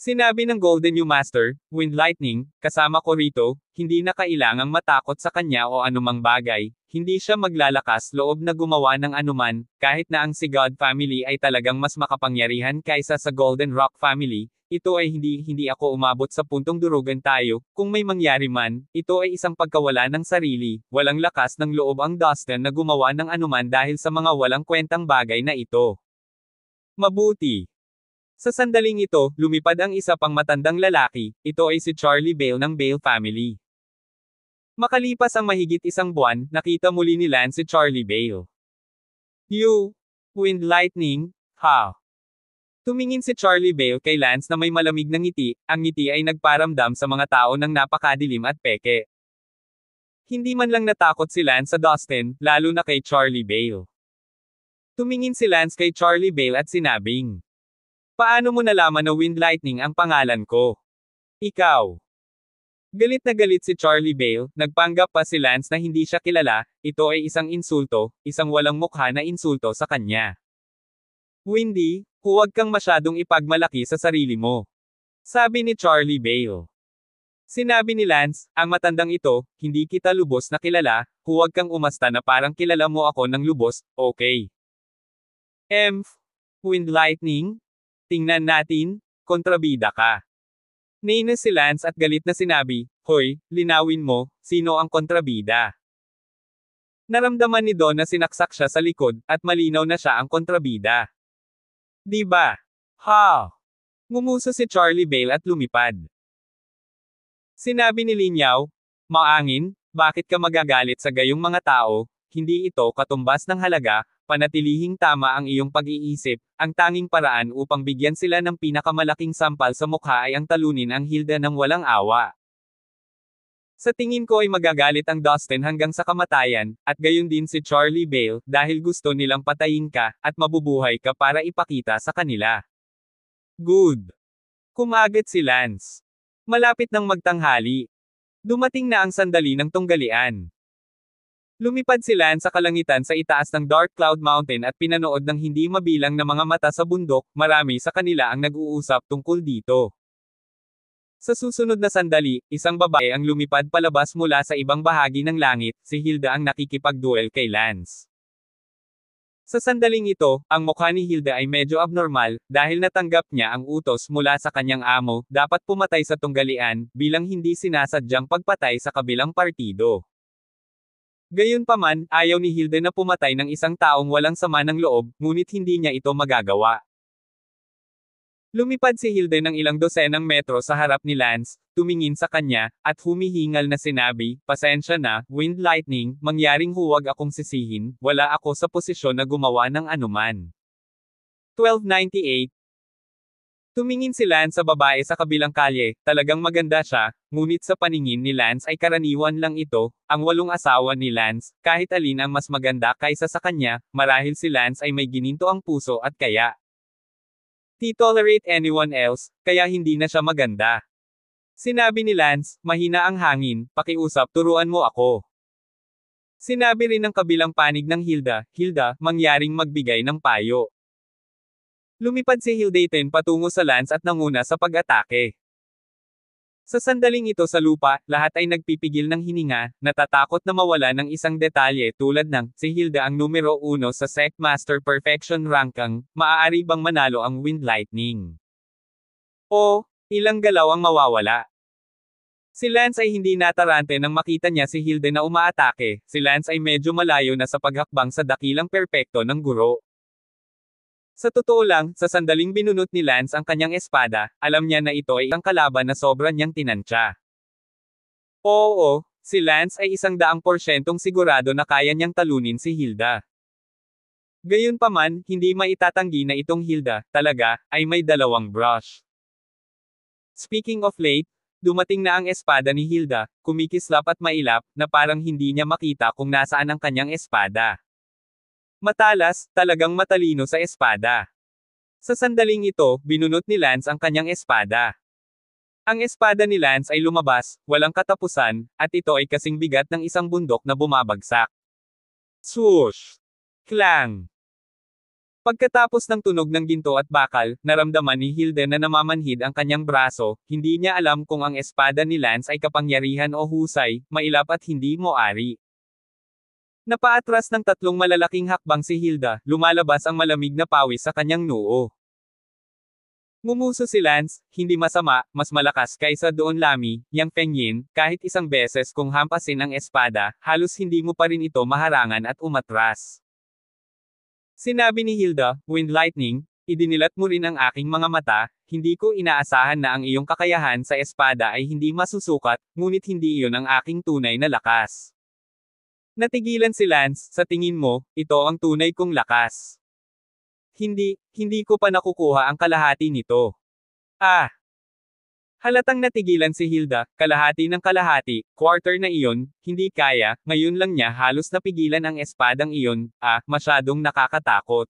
Sinabi ng Golden Yu Master, Wind Lightning, kasama ko rito, hindi na kailangang matakot sa kanya o anumang bagay, hindi siya maglalakas loob na gumawa ng anuman, kahit na ang Sigod family ay talagang mas makapangyarihan kaysa sa Golden Rock family, ito ay hindi ako umabot sa puntong durugan tayo, kung may mangyari man, ito ay isang pagkawala ng sarili, walang lakas ng loob ang Dustin na gumawa ng anuman dahil sa mga walang kwentang bagay na ito. Mabuti. Sa sandaling ito, lumipad ang isa pang matandang lalaki, ito ay si Charlie Bale ng Bale family. Makalipas ang mahigit isang buwan, nakita muli ni Lance si Charlie Bale. You, Wind Lightning, ha? Tumingin si Charlie Bale kay Lance na may malamig na ngiti, ang ngiti ay nagparamdam sa mga tao ng napakadilim at peke. Hindi man lang natakot si Lance sa Dustin, lalo na kay Charlie Bale. Tumingin si Lance kay Charlie Bale at sinabing, paano mo nalaman na Wind Lightning ang pangalan ko? Ikaw. Galit na galit si Charlie Bale, nagpanggap pa si Lance na hindi siya kilala, ito ay isang insulto, isang walang mukha na insulto sa kanya. Windy, huwag kang masyadong ipagmalaki sa sarili mo. Sabi ni Charlie Bale. Sinabi ni Lance, ang matandang ito, hindi kita lubos na kilala, huwag kang umasta na parang kilala mo ako ng lubos, okay? Wind Lightning? Tingnan natin, kontrabida ka. Nainis si Lance at galit na sinabi, hoy, linawin mo, sino ang kontrabida? Naramdaman ni Don na sinaksak siya sa likod, at malinaw na siya ang kontrabida. Di ba? Ha? Ngumuso si Charlie Bale at lumipad. Sinabi ni Linyao, maangin, bakit ka magagalit sa gayong mga tao, hindi ito katumbas ng halaga, panatilihing tama ang iyong pag-iisip, ang tanging paraan upang bigyan sila ng pinakamalaking sampal sa mukha ay ang talunin ang Hilda ng walang awa. Sa tingin ko ay magagalit ang Dustin hanggang sa kamatayan, at gayon din si Charlie Bale, dahil gusto nilang patayin ka, at mabubuhay ka para ipakita sa kanila. Good. Kumagat si Lance. Malapit nang magtanghali. Dumating na ang sandali ng tunggalian. Lumipad si Lance sa kalangitan sa itaas ng Dark Cloud Mountain at pinanood ng hindi mabilang na mga mata sa bundok, marami sa kanila ang nag-uusap tungkol dito. Sa susunod na sandali, isang babae ang lumipad palabas mula sa ibang bahagi ng langit, si Hilda ang nakikipagduel kay Lance. Sa sandaling ito, ang mukha ni Hilda ay medyo abnormal, dahil natanggap niya ang utos mula sa kanyang amo, dapat pumatay sa tunggalian, bilang hindi sinasadyang pagpatay sa kabilang partido. Gayunpaman, ayaw ni Hilda na pumatay ng isang taong walang sama ng loob, ngunit hindi niya ito magagawa. Lumipad si Hilda ng ilang dosenang metro sa harap ni Lance, tumingin sa kanya, at humihingal na sinabi, "Pasensya na, Wind Lightning, mangyaring huwag akong sisihin, wala ako sa posisyon na gumawa ng anuman." 1298. Tumingin si Lance sa babae sa kabilang kalye, talagang maganda siya, ngunit sa paningin ni Lance ay karaniwan lang ito, ang 8 asawa ni Lance, kahit alin ang mas maganda kaysa sa kanya, marahil si Lance ay may gininto ang puso at kaya tolerate anyone else, kaya hindi na siya maganda. Sinabi ni Lance, "Mahina ang hangin, pakiusap turuan mo ako." Sinabi rin ng kabilang panig ng Hilda, "Hilda, mangyaring magbigay ng payo." Lumipad si Hildaten patungo sa Lance at nanguna sa pag-atake. Sa sandaling ito sa lupa, lahat ay nagpipigil ng hininga, natatakot na mawala ng isang detalye tulad ng, si Hilda ang numero 1 sa Sect Master Perfection Ranking, maaari bang manalo ang Wind Lightning? O, ilang galaw ang mawawala? Si Lance ay hindi natarante nang makita niya si Hilda na umaatake, si Lance ay medyo malayo na sa paghakbang sa dakilang perpekto ng guro. Sa totoo lang, sa sandaling binunot ni Lance ang kanyang espada, alam niya na ito ay ang kalaban na sobra niyang tinantya. Oo, si Lance ay 100% sigurado na kaya niyang talunin si Hilda. Gayunpaman, hindi maitatanggi na itong Hilda, talaga, ay may 2 brush. Speaking of late, dumating na ang espada ni Hilda, kumikislap at mailap, na parang hindi niya makita kung nasaan ang kanyang espada. Matalas, talagang matalino sa espada. Sa sandaling ito, binunot ni Lance ang kanyang espada. Ang espada ni Lance ay lumabas, walang katapusan, at ito ay kasing bigat ng isang bundok na bumabagsak. Swoosh! Clang! Pagkatapos ng tunog ng ginto at bakal, naramdaman ni Hilda na namamanhid ang kanyang braso, hindi niya alam kung ang espada ni Lance ay kapangyarihan o husay, mailap at hindi moari. Napaatras ng 3 malalaking hakbang si Hilda, lumalabas ang malamig na pawis sa kanyang noo. Ngumuso si Lance, "Hindi masama, mas malakas kaysa doon Lami, Yang Fengyin, kahit isang beses kung hampasin ang espada, halos hindi mo pa rin ito maharangan at umatras." Sinabi ni Hilda, "Wind Lightning, idinilat mo rin ang aking mga mata, hindi ko inaasahan na ang iyong kakayahan sa espada ay hindi masusukat, ngunit hindi iyon ang aking tunay na lakas." Natigilan si Lance, "Sa tingin mo, ito ang tunay kong lakas?" Hindi ko pa nakukuha ang kalahati nito." Ah! Halatang natigilan si Hilda, kalahati ng kalahati, quarter na iyon, hindi kaya, ngayon lang niya halos napigilan ang espadang iyon, masyadong nakakatakot.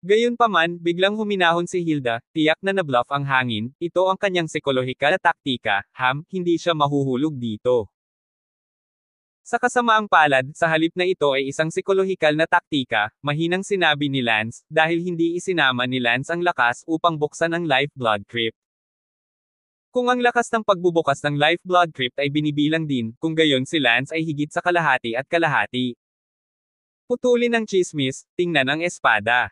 Gayunpaman, biglang huminahon si Hilda, tiyak na nabluff ang hangin, ito ang kanyang psikolohikal na taktika, hindi siya mahuhulog dito. Sa kasamaang palad, sa halip na ito ay isang psikolohikal na taktika, mahinang sinabi ni Lance, dahil hindi isinama ni Lance ang lakas upang buksan ang Lifeblood Crypt. Kung ang lakas ng pagbubukas ng Lifeblood Crypt ay binibilang din, kung gayon si Lance ay higit sa kalahati at kalahati. Putulin ang chismis, tingnan ang espada.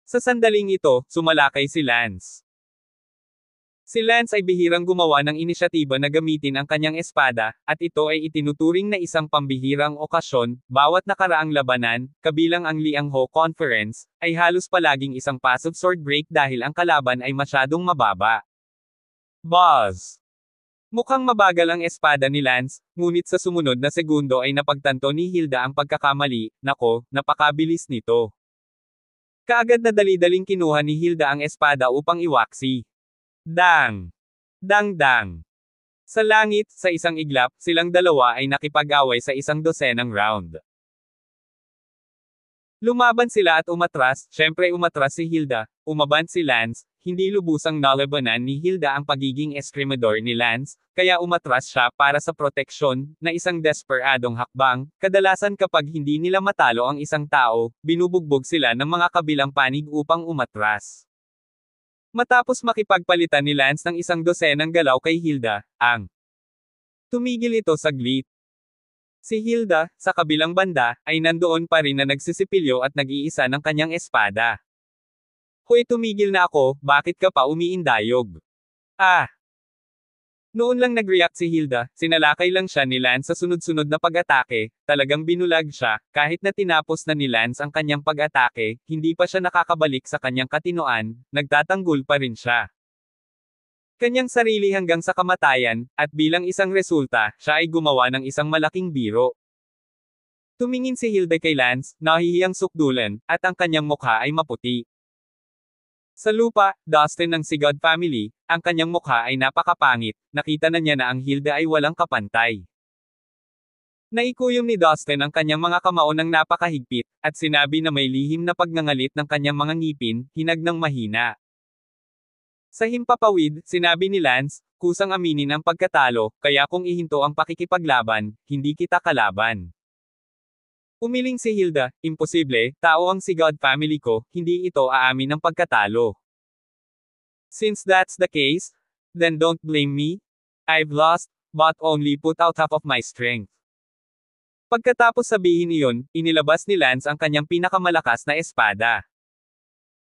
Sa sandaling ito, sumalakay si Lance. Si Lance ay bihirang gumawa ng inisyatiba na gamitin ang kanyang espada, at ito ay itinuturing na isang pambihirang okasyon, bawat nakaraang labanan, kabilang ang Liang Ho Conference, ay halos palaging isang passive sword break dahil ang kalaban ay masyadong mababa. Buzz! Mukhang mabagal ang espada ni Lance, ngunit sa sumunod na segundo ay napagtanto ni Hilda ang pagkakamali, nako, napakabilis nito. Kaagad na dali-daling kinuha ni Hilda ang espada upang iwaksi. Dang! Dang dang! Sa langit, sa isang iglap, silang dalawa ay nakipag-away sa isang dosenang round. Lumaban sila at umatras, syempre umatras si Hilda, umaban si Lance, hindi lubusang nalabanan ni Hilda ang pagiging eskrimador ni Lance, kaya umatras siya para sa proteksyon, na isang desperadong hakbang, kadalasan kapag hindi nila matalo ang isang tao, binubugbog sila ng mga kabilang panig upang umatras. Matapos makipagpalitan ni Lance ng isang dosenang galaw kay Hilda, tumigil ito saglit. Si Hilda, sa kabilang banda, ay nandoon pa rin na nagsisipilyo at nag-iisa ng kanyang espada. Hoy, tumigil na ako, bakit ka pa umiindayog? Noon lang nag-react si Hilda, sinalakay lang siya ni Lance sa sunod-sunod na pag-atake, talagang binulag siya, kahit na tinapos na ni Lance ang kanyang pag-atake, hindi pa siya nakakabalik sa kanyang katinoan, nagtatanggol pa rin siya. Kanyang sarili hanggang sa kamatayan, at bilang isang resulta, siya ay gumawa ng isang malaking biro. Tumingin si Hilda kay Lance, nahihiyang sukdulan, at ang kanyang mukha ay maputi. Sa lupa, Dustin ng Sigod family, ang kanyang mukha ay napakapangit, nakita na niya na ang Hilda ay walang kapantay. Naikuyom ni Dustin ang kanyang mga kamao ng napakahigpit, at sinabi na may lihim na pagngangalit ng kanyang mga ngipin, hinag ng mahina. Sa himpapawid, sinabi ni Lance, kusang aminin ang pagkatalo, kaya kung ihinto ang pakikipaglaban, hindi kita kalaban. Umiling si Hilda, imposible, tao ang Sigod family ko, hindi ito aamin ang pagkatalo. Since that's the case, then don't blame me. I've lost, but only put out half of my strength. Pagkatapos sabihin iyon, inilabas ni Lance ang kanyang pinakamalakas na espada.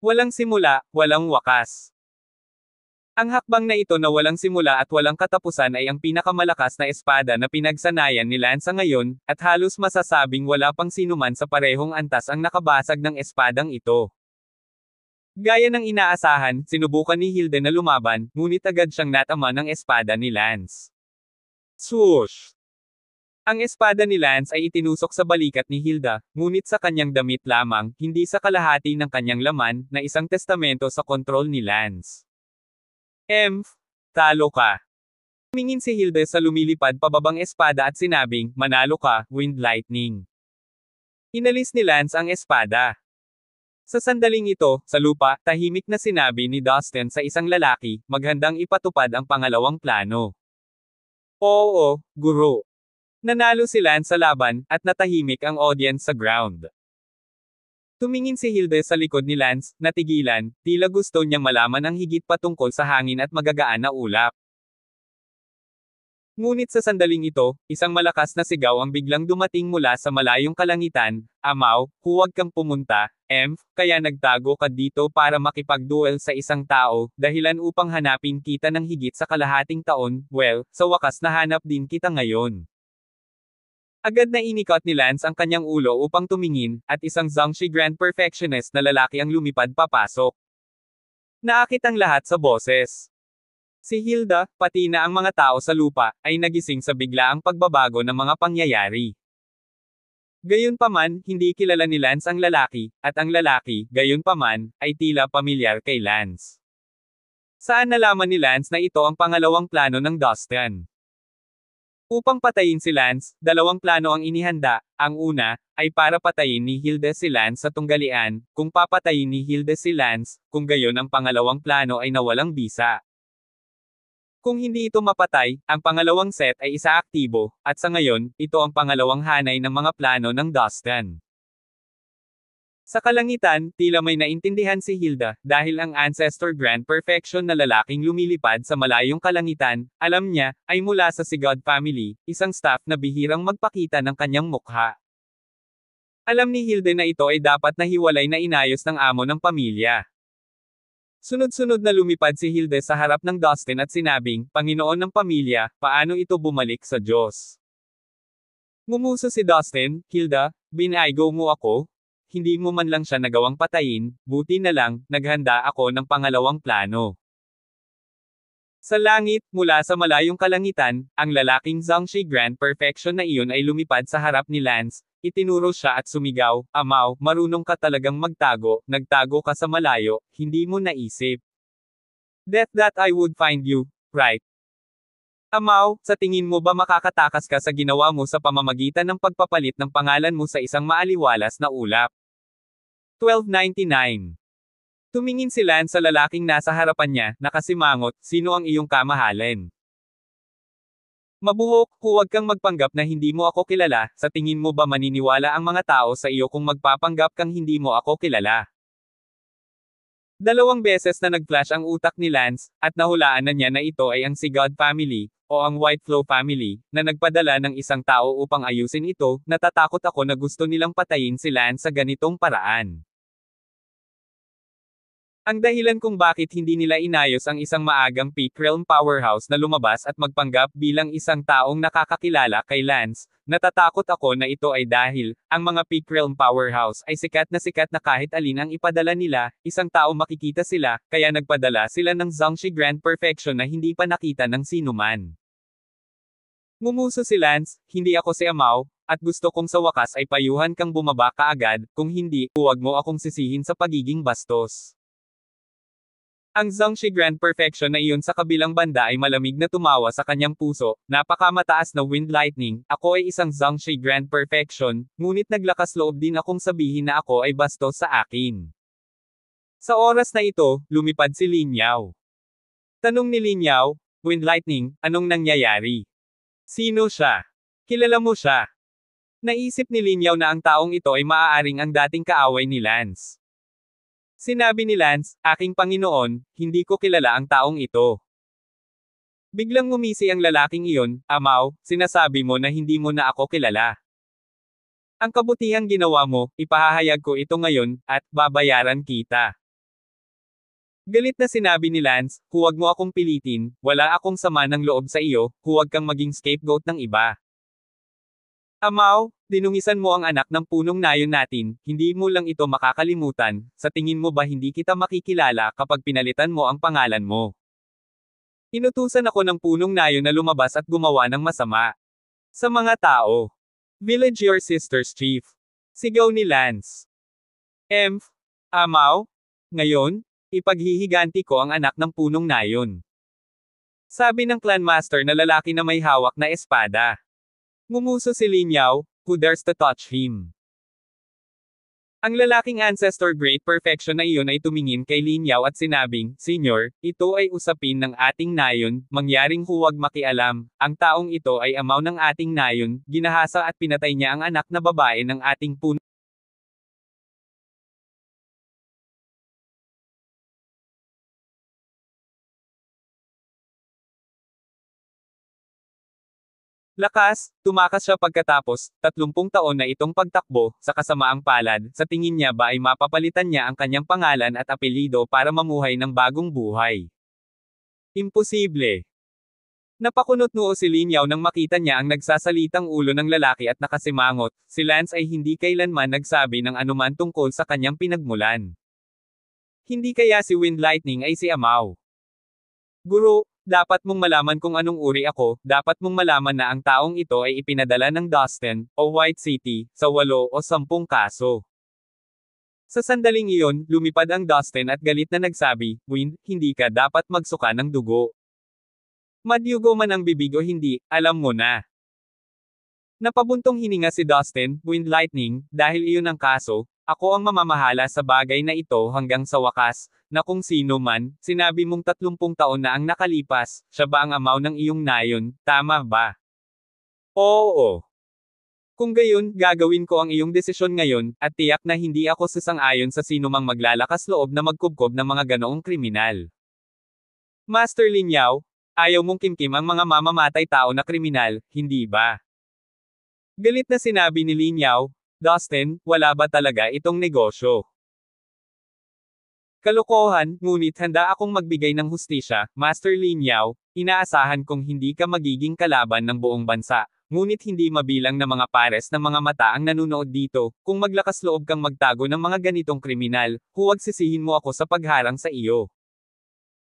Walang simula, walang wakas. Ang hakbang na ito na walang simula at walang katapusan ay ang pinakamalakas na espada na pinagsanayan ni Lance ngayon, at halos masasabing wala pang sinuman sa parehong antas ang nakabasag ng espadang ito. Gaya ng inaasahan, sinubukan ni Hilda na lumaban, ngunit agad siyang natama ng espada ni Lance. Swoosh! Ang espada ni Lance ay itinusok sa balikat ni Hilda, ngunit sa kanyang damit lamang, hindi sa kalahati ng kanyang laman, na isang testamento sa kontrol ni Lance. Talo ka. Tumingin si Hilda sa lumilipad pababang espada at sinabing, manalo ka, Wind Lightning. Inalis ni Lance ang espada. Sa sandaling ito, sa lupa, tahimik na sinabi ni Dustin sa isang lalaki, maghandang ipatupad ang pangalawang plano. Oo, guro. Nanalo si Lance sa laban, at natahimik ang audience sa ground. Tumingin si Hilda sa likod ni Lance, natigilan, tila gusto niyang malaman ang higit pa tungkol sa hangin at magagaan na ulap. Ngunit sa sandaling ito, isang malakas na sigaw ang biglang dumating mula sa malayong kalangitan, Amaw, huwag kang pumunta, kaya nagtago ka dito para makipagduel sa isang tao, dahilan upang hanapin kita ng higit sa kalahating taon, well, sa wakas nahanap din kita ngayon. Agad na inikot ni Lance ang kanyang ulo upang tumingin, at isang Zhangxi Grand Perfectionist na lalaki ang lumipad papasok. Naakit ang lahat sa boses. Si Hilda, pati na ang mga tao sa lupa, ay nagising sa biglaang pagbabago ng mga pangyayari. Gayunpaman, hindi kilala ni Lance ang lalaki, at ang lalaki, gayunpaman, ay tila pamilyar kay Lance. Saan nalaman ni Lance na ito ang pangalawang plano ng Dustin? Upang patayin si Lance, dalawang plano ang inihanda. Ang una, ay para patayin ni Hilda si Lance sa tunggalian, kung papatayin ni Hilda si Lance, kung gayon ang pangalawang plano ay nawalang bisa. Kung hindi ito mapatay, ang pangalawang set ay isaaktibo, at sa ngayon, ito ang pangalawang hanay ng mga plano ng Dustin. Sa kalangitan, tila may naintindihan si Hilda, dahil ang Ancestor Grand Perfection na lalaking lumilipad sa malayong kalangitan, alam niya, ay mula sa Sigod family, isang staff na bihirang magpakita ng kanyang mukha. Alam ni Hilda na ito ay dapat na hiwalay na inayos ng amo ng pamilya. Sunod-sunod na lumipad si Hilda sa harap ng Dustin at sinabing, Panginoon ng pamilya, paano ito bumalik sa Diyos? Ngumuso si Dustin, Hilda, binaygo mo ako? Hindi mo man lang siya nagawang patayin, buti na lang, naghanda ako ng pangalawang plano. Sa langit, mula sa malayong kalangitan, ang lalaking Zhangxi Grand Perfection na iyon ay lumipad sa harap ni Lance, itinuro siya at sumigaw, Amaw, marunong ka talagang magtago, nagtago ka sa malayo, hindi mo naisip. That I would find you, right? Amaw, sa tingin mo ba makakatakas ka sa ginawa mo sa pamamagitan ng pagpapalit ng pangalan mo sa isang maaliwalas na ulap? 1299. Tumingin si Lance sa lalaking nasa harapan niya, nakasimangot, sino ang iyong kamahalin? Mabuhok, huwag kang magpanggap na hindi mo ako kilala, sa tingin mo ba maniniwala ang mga tao sa iyo kung magpapanggap kang hindi mo ako kilala? Dalawang beses na nag-flash ang utak ni Lance, at nahulaan na niya na ito ay ang Sigurd family, o ang Whiteflow family, na nagpadala ng isang tao upang ayusin ito. Natatakot ako na gusto nilang patayin si Lance sa ganitong paraan. Ang dahilan kung bakit hindi nila inayos ang isang maagang Peak Realm powerhouse na lumabas at magpanggap bilang isang taong nakakakilala kay Lance, natatakot ako na ito ay dahil, ang mga Peak Realm powerhouse ay sikat na kahit alin ang ipadala nila, isang tao makikita sila, kaya nagpadala sila ng Zhangshi Grand Perfection na hindi pa nakita ng sinuman. Ngumuso si Lance, hindi ako si Amaw, at gusto kong sa wakas ay payuhan kang bumaba kaagad, kung hindi, huwag mo akong sisihin sa pagiging bastos. Ang Zhangshi Grand Perfection na iyon sa kabilang banda ay malamig na tumawa sa kanyang puso, napakamataas na wind lightning, ako ay isang Zhangshi Grand Perfection, ngunit naglakas loob din akong sabihin na ako ay bastos sa akin. Sa oras na ito, lumipad si Lin Yao. Tanong ni Lin Yao, wind lightning, anong nangyayari? Sino siya? Kilala mo siya? Naisip ni Lin Yao na ang taong ito ay maaaring ang dating kaaway ni Lance. Sinabi ni Lance, aking Panginoon, hindi ko kilala ang taong ito. Biglang ngumisi ang lalaking iyon, Amaw, sinasabi mo na hindi mo na ako kilala. Ang kabutihang ginawa mo, ipahahayag ko ito ngayon, at babayaran kita. Galit na sinabi ni Lance, huwag mo akong pilitin, wala akong sama ng loob sa iyo, huwag kang maging scapegoat ng iba. Amaw, dinungisan mo ang anak ng punong nayon natin, hindi mo lang ito makakalimutan, sa tingin mo ba hindi kita makikilala kapag pinalitan mo ang pangalan mo? Inutusan ako ng punong nayon na lumabas at gumawa ng masama. Sa mga tao. Village your sister's chief. Sigaw ni Lance. Amaw? Ngayon, ipaghihiganti ko ang anak ng punong nayon. Sabi ng clan master na lalaki na may hawak na espada. Ngumuso si Lin Yao, who dares to touch him? Ang lalaking ancestor Great Perfection na iyon ay tumingin kay Lin Yao at sinabing, Senyor, ito ay usapin ng ating nayon, mangyaring huwag makialam, ang taong ito ay amaw ng ating nayon, ginahasa at pinatay niya ang anak na babae ng ating puno. Lakas, tumakas siya pagkatapos, 30 taon na itong pagtakbo, sa kasamaang palad, sa tingin niya ba ay mapapalitan niya ang kanyang pangalan at apelyido para mamuhay ng bagong buhay? Imposible. Napakunot noo si Lin Yao nang makita niya ang nagsasalitang ulo ng lalaki at nakasimangot, si Lance ay hindi kailanman nagsabi ng anuman tungkol sa kanyang pinagmulan. Hindi kaya si Wind Lightning ay si Amaw? Guro, dapat mong malaman kung anong uri ako, dapat mong malaman na ang taong ito ay ipinadala ng Dustin, o White City, sa 8 o 10 kaso. Sa sandaling iyon, lumipad ang Dustin at galit na nagsabi, Wind, hindi ka dapat magsuka ng dugo. Madyugo man ang bibig o hindi, alam mo na. Napabuntong hininga si Dustin, Wind Lightning, dahil iyon ang kaso, ako ang mamamahala sa bagay na ito hanggang sa wakas, na kung sino man, sinabi mong 30 taon na ang nakalipas, siya ba ang amaw ng iyong nayon, tama ba? Oo. Kung gayon, gagawin ko ang iyong desisyon ngayon, at tiyak na hindi ako sasang-ayon sa sinumang maglalakas loob na magkubkob ng mga ganoong kriminal. Master Lin Yao, ayaw mong kimkim ang mga mamamatay tao na kriminal, hindi ba? Galit na sinabi ni Lin Yao, Dustin, wala ba talaga itong negosyo? Kalokohan, ngunit handa akong magbigay ng hustisya, Master Lin Yao, inaasahan kong hindi ka magiging kalaban ng buong bansa, ngunit hindi mabilang na mga pares ng mga mata ang nanunood dito, kung maglakas loob kang magtago ng mga ganitong kriminal, huwag sisihin mo ako sa pagharang sa iyo.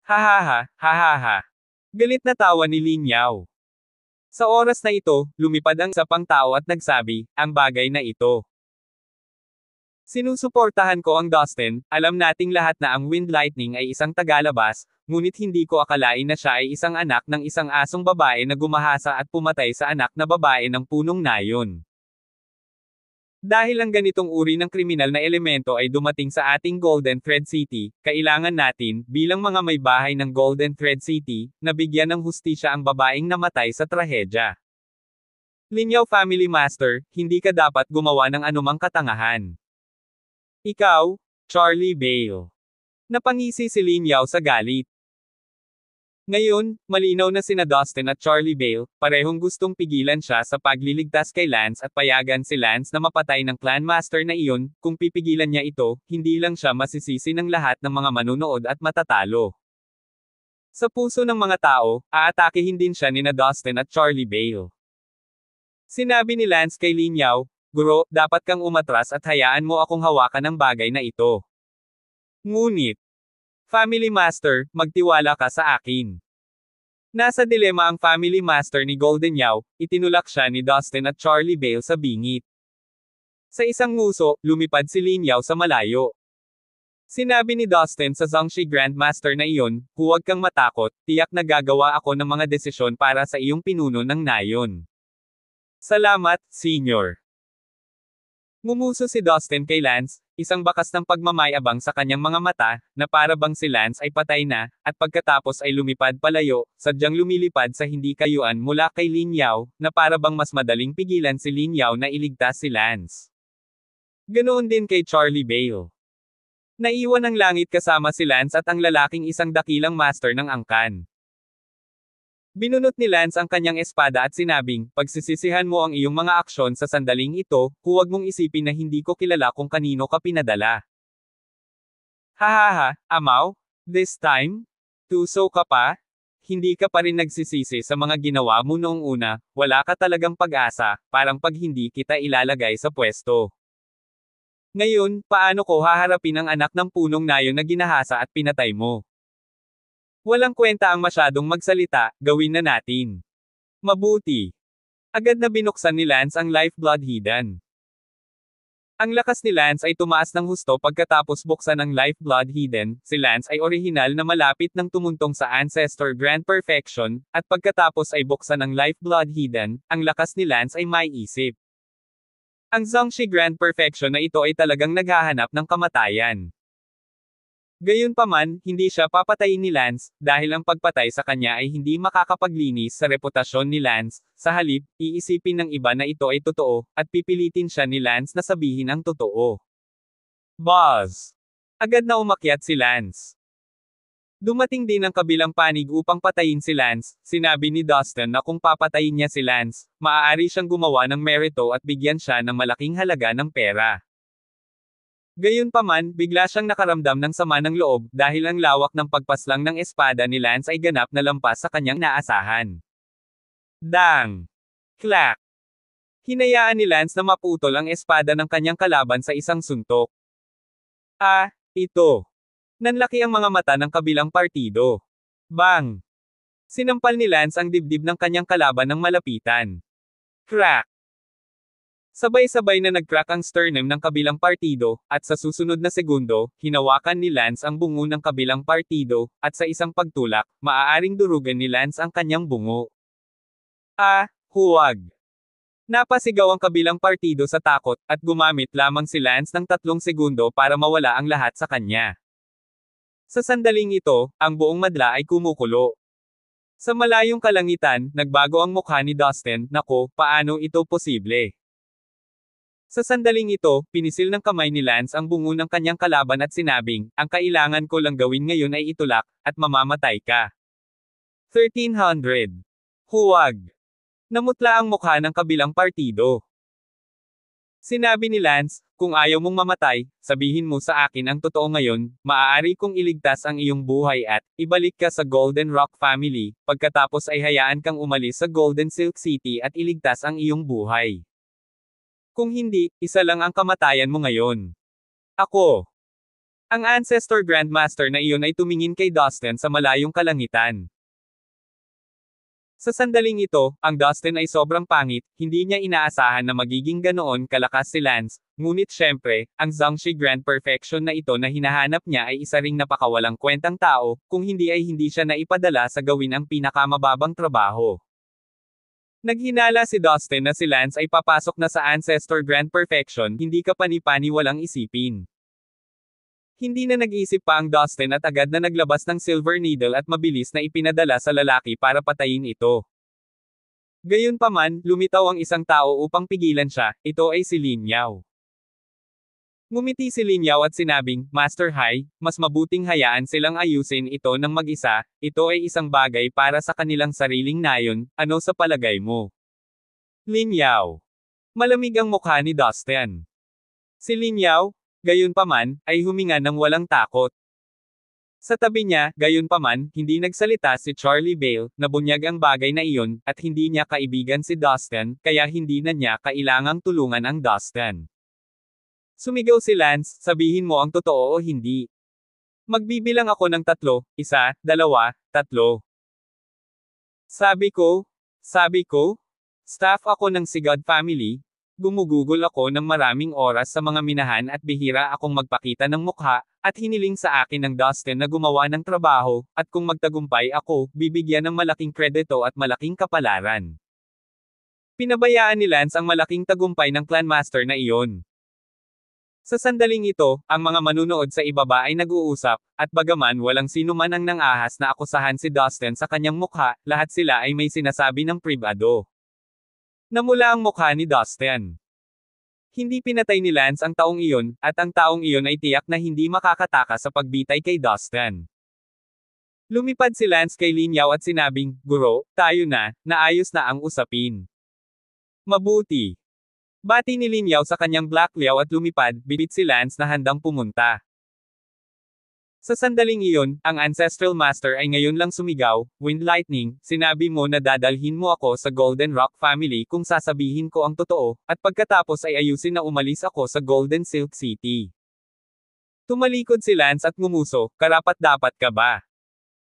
Hahaha, hahaha. Galit na tawa ni Lin Yao. Sa oras na ito, lumipad ang isa pang tao at nagsabi, ang bagay na ito. Sinusuportahan ko ang Dustin, alam nating lahat na ang Wind Lightning ay isang tagalabas, ngunit hindi ko akalain na siya ay isang anak ng isang asong babae na gumahasa at pumatay sa anak na babae ng punong nayon. Dahil ang ganitong uri ng kriminal na elemento ay dumating sa ating Golden Thread City, kailangan natin, bilang mga may bahay ng Golden Thread City, na bigyan ng hustisya ang babaeng namatay sa trahedya. Linyaw Family Master, hindi ka dapat gumawa ng anumang katangahan. Ikaw, Charlie Bale. Napangisi si Linyaw sa galit. Ngayon, malinaw na sina Dustin at Charlie Bale, parehong gustong pigilan siya sa pagliligtas kay Lance at payagan si Lance na mapatay ng clan master na iyon, kung pipigilan niya ito, hindi lang siya masisisi ng lahat ng mga manunood at matatalo. Sa puso ng mga tao, aatakihin din siya nina Dustin at Charlie Bale. Sinabi ni Lance kay Linyaw, "Guro, dapat kang umatras at hayaan mo akong hawakan ang bagay na ito." Ngunit, Family Master, magtiwala ka sa akin. Nasa dilema ang Family Master ni Golden Yao, itinulak siya ni Dustin at Charlie Bale sa bingit. Sa isang nguso, lumipad si Linyaw sa malayo. Sinabi ni Dustin sa Zhongxi Grandmaster na iyon, "Huwag kang matakot, tiyak na gagawa ako ng mga desisyon para sa iyong pinuno ng nayon." Salamat, Senior. Ngumuso si Dustin kay Lance, isang bakas ng pagmamayabang sa kanyang mga mata, na para bang si Lance ay patay na, at pagkatapos ay lumipad palayo, sadyang lumilipad sa hindi kayuan mula kay Linyaw, na para bang mas madaling pigilan si Linyaw na iligtas si Lance. Ganoon din kay Charlie Bale. Naiwan ang langit kasama si Lance at ang lalaking isang dakilang master ng angkan. Binunot ni Lance ang kanyang espada at sinabing, "Pagsisisihan mo ang iyong mga aksyon sa sandaling ito, huwag mong isipin na hindi ko kilala kung kanino ka pinadala." Hahaha, Amaw? This time? Tuso ka pa? Hindi ka pa rin nagsisisi sa mga ginawa mo noong una, wala ka talagang pag-asa, parang pag hindi kita ilalagay sa pwesto. Ngayon, paano ko haharapin ang anak ng punong nayon na ginahasa at pinatay mo? Walang kwenta ang masyadong magsalita, gawin na natin. Mabuti. Agad na binuksan ni Lance ang Lifeblood Hidden. Ang lakas ni Lance ay tumaas ng husto pagkatapos buksan ang Lifeblood Hidden, si Lance ay orihinal na malapit ng tumuntong sa Ancestor Grand Perfection, at pagkatapos ay buksan ang Lifeblood Hidden, ang lakas ni Lance ay may isip. Ang Zhongxi Grand Perfection na ito ay talagang naghahanap ng kamatayan. Gayunpaman, hindi siya papatayin ni Lance, dahil ang pagpatay sa kanya ay hindi makakapaglinis sa reputasyon ni Lance, sa halip, iisipin ng iba na ito ay totoo, at pipilitin siya ni Lance na sabihin ang totoo. Buzz! Agad na umakyat si Lance. Dumating din ang kabilang panig upang patayin si Lance, sinabi ni Dustin na kung papatayin niya si Lance, maaari siyang gumawa ng merito at bigyan siya ng malaking halaga ng pera. Gayunpaman, bigla siyang nakaramdam ng sama ng loob, dahil ang lawak ng pagpaslang ng espada ni Lance ay ganap na lampas sa kanyang naasahan. Dang! Clack! Hinayaan ni Lance na maputol ang espada ng kanyang kalaban sa isang suntok. Ah, ito! Nanlaki ang mga mata ng kabilang partido. Bang! Sinampal ni Lance ang dibdib ng kanyang kalaban ng malapitan. Crack! Sabay-sabay na nag-crack ang sternum ng kabilang partido, at sa susunod na segundo, hinawakan ni Lance ang bungo ng kabilang partido, at sa isang pagtulak, maaaring durugan ni Lance ang kanyang bungo. Ah, huwag! Napasigaw ang kabilang partido sa takot, at gumamit lamang si Lance ng 3 segundo para mawala ang lahat sa kanya. Sa sandaling ito, ang buong madla ay kumukulo. Sa malayong kalangitan, nagbago ang mukha ni Dustin, "Nako, paano ito posible?" Sa sandaling ito, pinisil ng kamay ni Lance ang bungo ng kanyang kalaban at sinabing, "Ang kailangan ko lang gawin ngayon ay itulak, at mamamatay ka." 1300. Huwag! Namutla ang mukha ng kabilang partido. Sinabi ni Lance, "Kung ayaw mong mamatay, sabihin mo sa akin ang totoo ngayon, maaari kong iligtas ang iyong buhay at, ibalik ka sa Golden Rock Family, pagkatapos ay hayaan kang umalis sa Golden Silk City at iligtas ang iyong buhay. Kung hindi, isa lang ang kamatayan mo ngayon." Ako. Ang Ancestor Grandmaster na iyon ay tumingin kay Dustin sa malayong kalangitan. Sa sandaling ito, ang Dustin ay sobrang pangit, hindi niya inaasahan na magiging ganoon kalakas si Lance, ngunit syempre, ang Zhangxi Grand Perfection na ito na hinahanap niya ay isa ring napakawalang kwentang tao, kung hindi ay hindi siya naipadala sa gawin ang pinakamababang trabaho. Naghinala si Dustin na si Lance ay papasok na sa Ancestor Grand Perfection, hindi ka pani-pani walang isipin. Hindi na nag-isip pa ang Dustin at agad na naglabas ng Silver Needle at mabilis na ipinadala sa lalaki para patayin ito. Gayunpaman, lumitaw ang isang tao upang pigilan siya, ito ay si Lin Yao. Ngumiti si Lin Yao at sinabing, Master Hai, mas mabuting hayaan silang ayusin ito ng mag-isa, ito ay isang bagay para sa kanilang sariling nayon, ano sa palagay mo? Lin Yao. Malamig ang mukha ni Dustin. Si Lin Yao, gayunpaman, ay huminga ng walang takot. Sa tabi niya, gayunpaman, hindi nagsalita si Charlie Bale, nabunyag ang bagay na iyon, at hindi niya kaibigan si Dustin, kaya hindi na niya kailangang tulungan ang Dustin. Sumigaw si Lance, sabihin mo ang totoo o hindi. Magbibilang ako ng 3, 1, 2, 3. Sabi ko, staff ako ng Sigad family. Gumugugol ako ng maraming oras sa mga minahan at bihira akong magpakita ng mukha, at hiniling sa akin ng Dustin na gumawa ng trabaho, at kung magtagumpay ako, bibigyan ng malaking kredito at malaking kapalaran. Pinabayaan ni Lance ang malaking tagumpay ng Clanmaster na iyon. Sa sandaling ito, ang mga manunood sa ibaba ay nag-uusap, at bagaman walang sino man ang nangahas na akusahan si Dustin sa kanyang mukha, lahat sila ay may sinasabi ng pribado. Namula ang mukha ni Dustin. Hindi pinatay ni Lance ang taong iyon, at ang taong iyon ay tiyak na hindi makakataka sa pagbitay kay Dustin. Lumipad si Lance kay Lin Yao at sinabing, Guro, tayo na, naayos na ang usapin. Mabuti. Bati ni Lin Yao sa kanyang Black Liao at lumipad, bibit si Lance na handang pumunta. Sa sandaling iyon, ang Ancestral Master ay ngayon lang sumigaw, Wind Lightning, sinabi mo na dadalhin mo ako sa Golden Rock Family kung sasabihin ko ang totoo, at pagkatapos ay ayusin na umalis ako sa Golden Silk City. Tumalikod si Lance at ngumuso, karapat-dapat ka ba?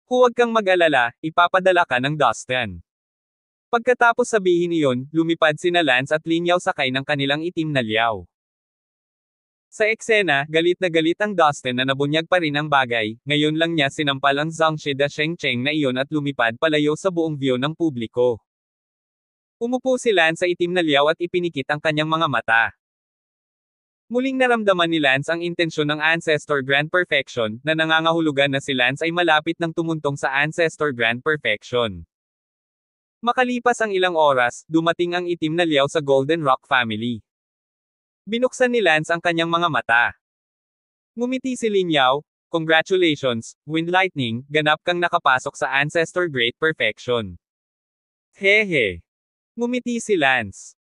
Huwag kang mag-alala, ipapadala ka ng Dustin. Pagkatapos sabihin iyon, lumipad sina Lance at Lin Yao sakay ng kanilang itim na liao. Sa eksena, galit na galit ang Dustin na nabunyag pa rin ang bagay, ngayon lang niya sinampal ang Zhangxi da Shengcheng na iyon at lumipad palayo sa buong view ng publiko. Umupo si Lance sa itim na liao at ipinikit ang kanyang mga mata. Muling naramdaman ni Lance ang intensyon ng Ancestor Grand Perfection, na nangangahulugan na si Lance ay malapit ng tumuntong sa Ancestor Grand Perfection. Makalipas ang ilang oras, dumating ang itim na liao sa Golden Rock Family. Binuksan ni Lance ang kanyang mga mata. Ngumiti si Lin Yao, Congratulations, Wind Lightning, ganap kang nakapasok sa Ancestor Great Perfection. Hehe. Ngumiti si Lance.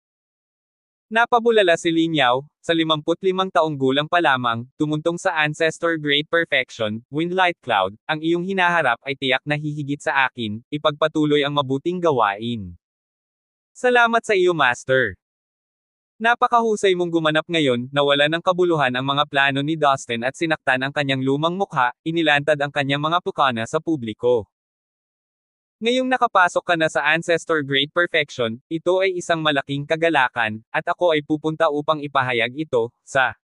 Napabulala si Lin Yao, sa 55 taong gulang pa lamang, tumuntong sa Ancestor Great Perfection, Wind Light Cloud, ang iyong hinaharap ay tiyak na hihigit sa akin, ipagpatuloy ang mabuting gawain. Salamat sa iyo Master. Napakahusay mong gumanap ngayon, nawala ng kabuluhan ang mga plano ni Dustin at sinaktan ang kanyang lumang mukha, inilantad ang kanyang mga pukana sa publiko. Ngayong nakapasok ka na sa Ancestor Great Perfection, ito ay isang malaking kagalakan, at ako ay pupunta upang ipahayag ito, sa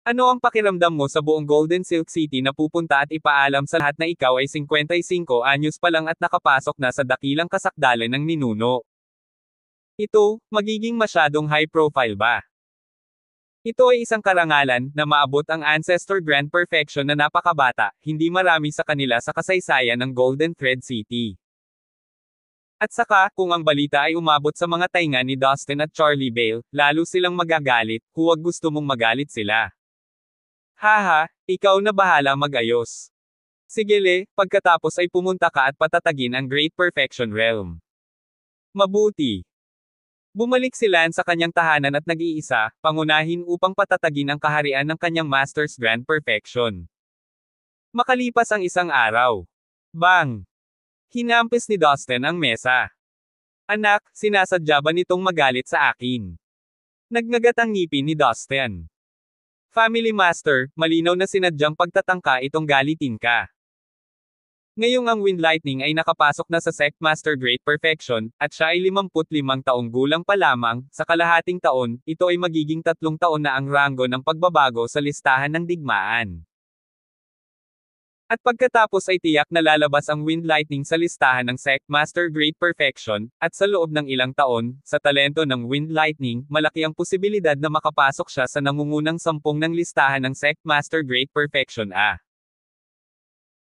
ano ang pakiramdam mo sa buong Golden Silk City na pupunta at ipaalam sa lahat na ikaw ay 55 anyos pa lang at nakapasok na sa dakilang kasakdalan ng ninuno? Ito, magiging masyadong high profile ba? Ito ay isang karangalan, na maabot ang Ancestor Grand Perfection na napakabata, hindi marami sa kanila sa kasaysayan ng Golden Thread City. At saka, kung ang balita ay umabot sa mga tainga ni Dustin at Charlie Bale, lalo silang magagalit, huwag gusto mong magalit sila. Haha, ikaw na bahala mag-ayos. Sige le, pagkatapos ay pumunta ka at patatagin ang Great Perfection Realm. Mabuti. Bumalik si Lance sa kanyang tahanan at nag-iisa, pangunahin upang patatagin ang kaharian ng kanyang Master's Grand Perfection. Makalipas ang isang araw. Bang! Hinampis ni Dustin ang mesa. Anak, sinasadya ba nitong magalit sa akin? Nagngagat ang ngipin ni Dustin. Family Master, malinaw na sinadyang pagtatangka itong galitin ka. Ngayong ang Wind Lightning ay nakapasok na sa Sect Master Great Perfection, at siya ay 55 taong gulang pa lamang, sa kalahating taon, ito ay magiging 3 taon na ang ranggo ng pagbabago sa listahan ng digmaan. At pagkatapos ay tiyak na lalabas ang Wind Lightning sa listahan ng Sect Master Great Perfection, at sa loob ng ilang taon, sa talento ng Wind Lightning, malaki ang posibilidad na makapasok siya sa nangungunang 10 ng listahan ng Sect Master Great Perfection A.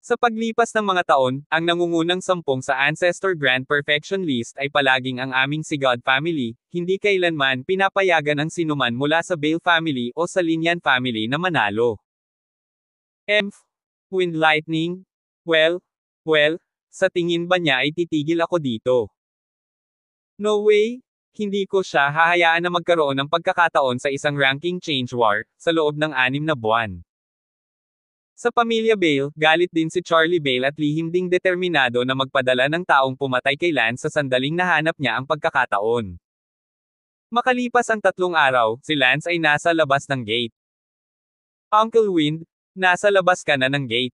Sa paglipas ng mga taon, ang nangungunang 10 sa Ancestor Grand Perfection List ay palaging ang aming Sigad family, hindi kailanman pinapayagan ang sinuman mula sa Bale family o sa Linyan family na manalo. Wind Lightning? Well, sa tingin ba niya ay titigil ako dito? No way! Hindi ko siya hahayaan na magkaroon ng pagkakataon sa isang ranking change war, sa loob ng 6 na buwan. Sa pamilya Bale, galit din si Charlie Bale at lihim ding determinado na magpadala ng taong pumatay kay Lance sa sandaling nahanap niya ang pagkakataon. Makalipas ang 3 araw, si Lance ay nasa labas ng gate. Uncle Wind, nasa labas ka na ng gate.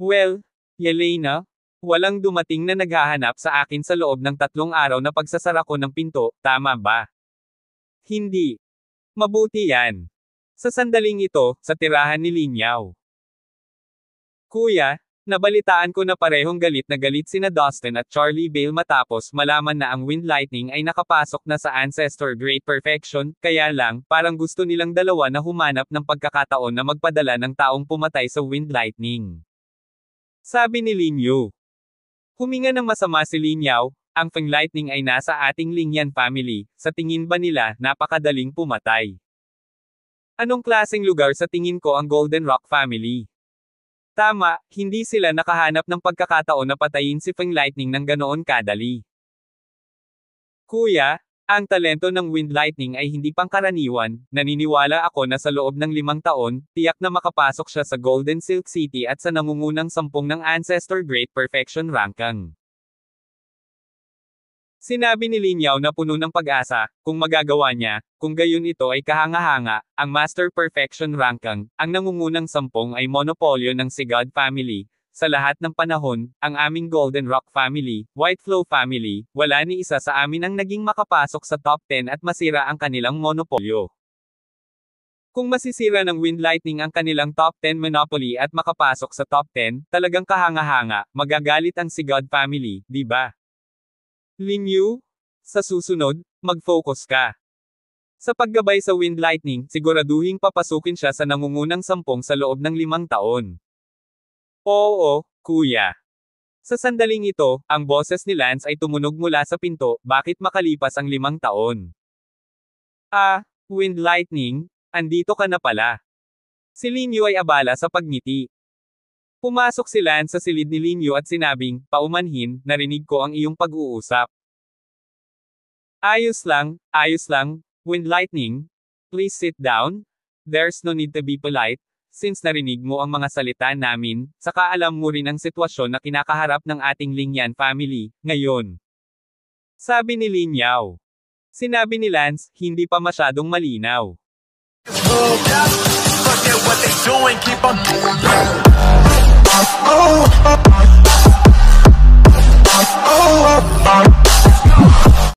Well, Yelena, walang dumating na naghahanap sa akin sa loob ng 3 araw na pagsasara ko ng pinto, tama ba? Hindi. Mabuti yan. Sa sandaling ito, sa tirahan ni Linyaw. Kuya, nabalitaan ko na parehong galit na galit sina Dustin at Charlie Bale matapos malaman na ang Wind Lightning ay nakapasok na sa Ancestor Great Perfection, kaya lang, parang gusto nilang dalawa na humanap ng pagkakataon na magpadala ng taong pumatay sa Wind Lightning. Sabi ni Linyu. Huminga ng masama si Linyaw, ang Feng Lightning ay nasa ating Linyan family, sa tingin ba nila, napakadaling pumatay? Anong klaseng lugar sa tingin ko ang Golden Rock family? Tama, hindi sila nakahanap ng pagkakataon na patayin si Feng Lightning ng ganoon kadali. Kuya, ang talento ng Wind Lightning ay hindi pangkaraniwan, naniniwala ako na sa loob ng 5 taon, tiyak na makapasok siya sa Golden Silk City at sa nangungunang 10 ng Ancestor Great Perfection ranking. Sinabi ni Linyaw na puno ng pag-asa, kung magagawa niya, kung gayon ito ay kahanga-hanga, ang Master Perfection ranking, ang nangungunang 10 ay monopolyo ng Sigad family. Sa lahat ng panahon, ang aming Golden Rock family, White Flow family, wala ni isa sa amin ang naging makapasok sa top 10 at masira ang kanilang monopolyo. Kung masisira ng Wind Lightning ang kanilang top 10 monopoly at makapasok sa top 10, talagang kahanga-hanga, magagalit ang Sigad family, di ba? Linyu, sa susunod, mag-focus ka. Sa paggabay sa Wind Lightning, siguraduhing papasukin siya sa nangungunang 10 sa loob ng 5 taon. Oo, kuya. Sa sandaling ito, ang boses ni Lance ay tumunog mula sa pinto, bakit makalipas ang 5 taon? Wind Lightning, andito ka na pala. Si Linyu ay abala sa pagngiti. Pumasok si Lance sa silid ni Linyu at sinabing, paumanhin, narinig ko ang iyong pag-uusap. Ayos lang, Wind Lightning. Please sit down. There's no need to be polite. Since narinig mo ang mga salita namin, saka alam mo rin ang sitwasyon na kinakaharap ng ating Linyan family, ngayon. Sabi ni Linyaw. Sinabi ni Lance, hindi pa masyadong malinaw.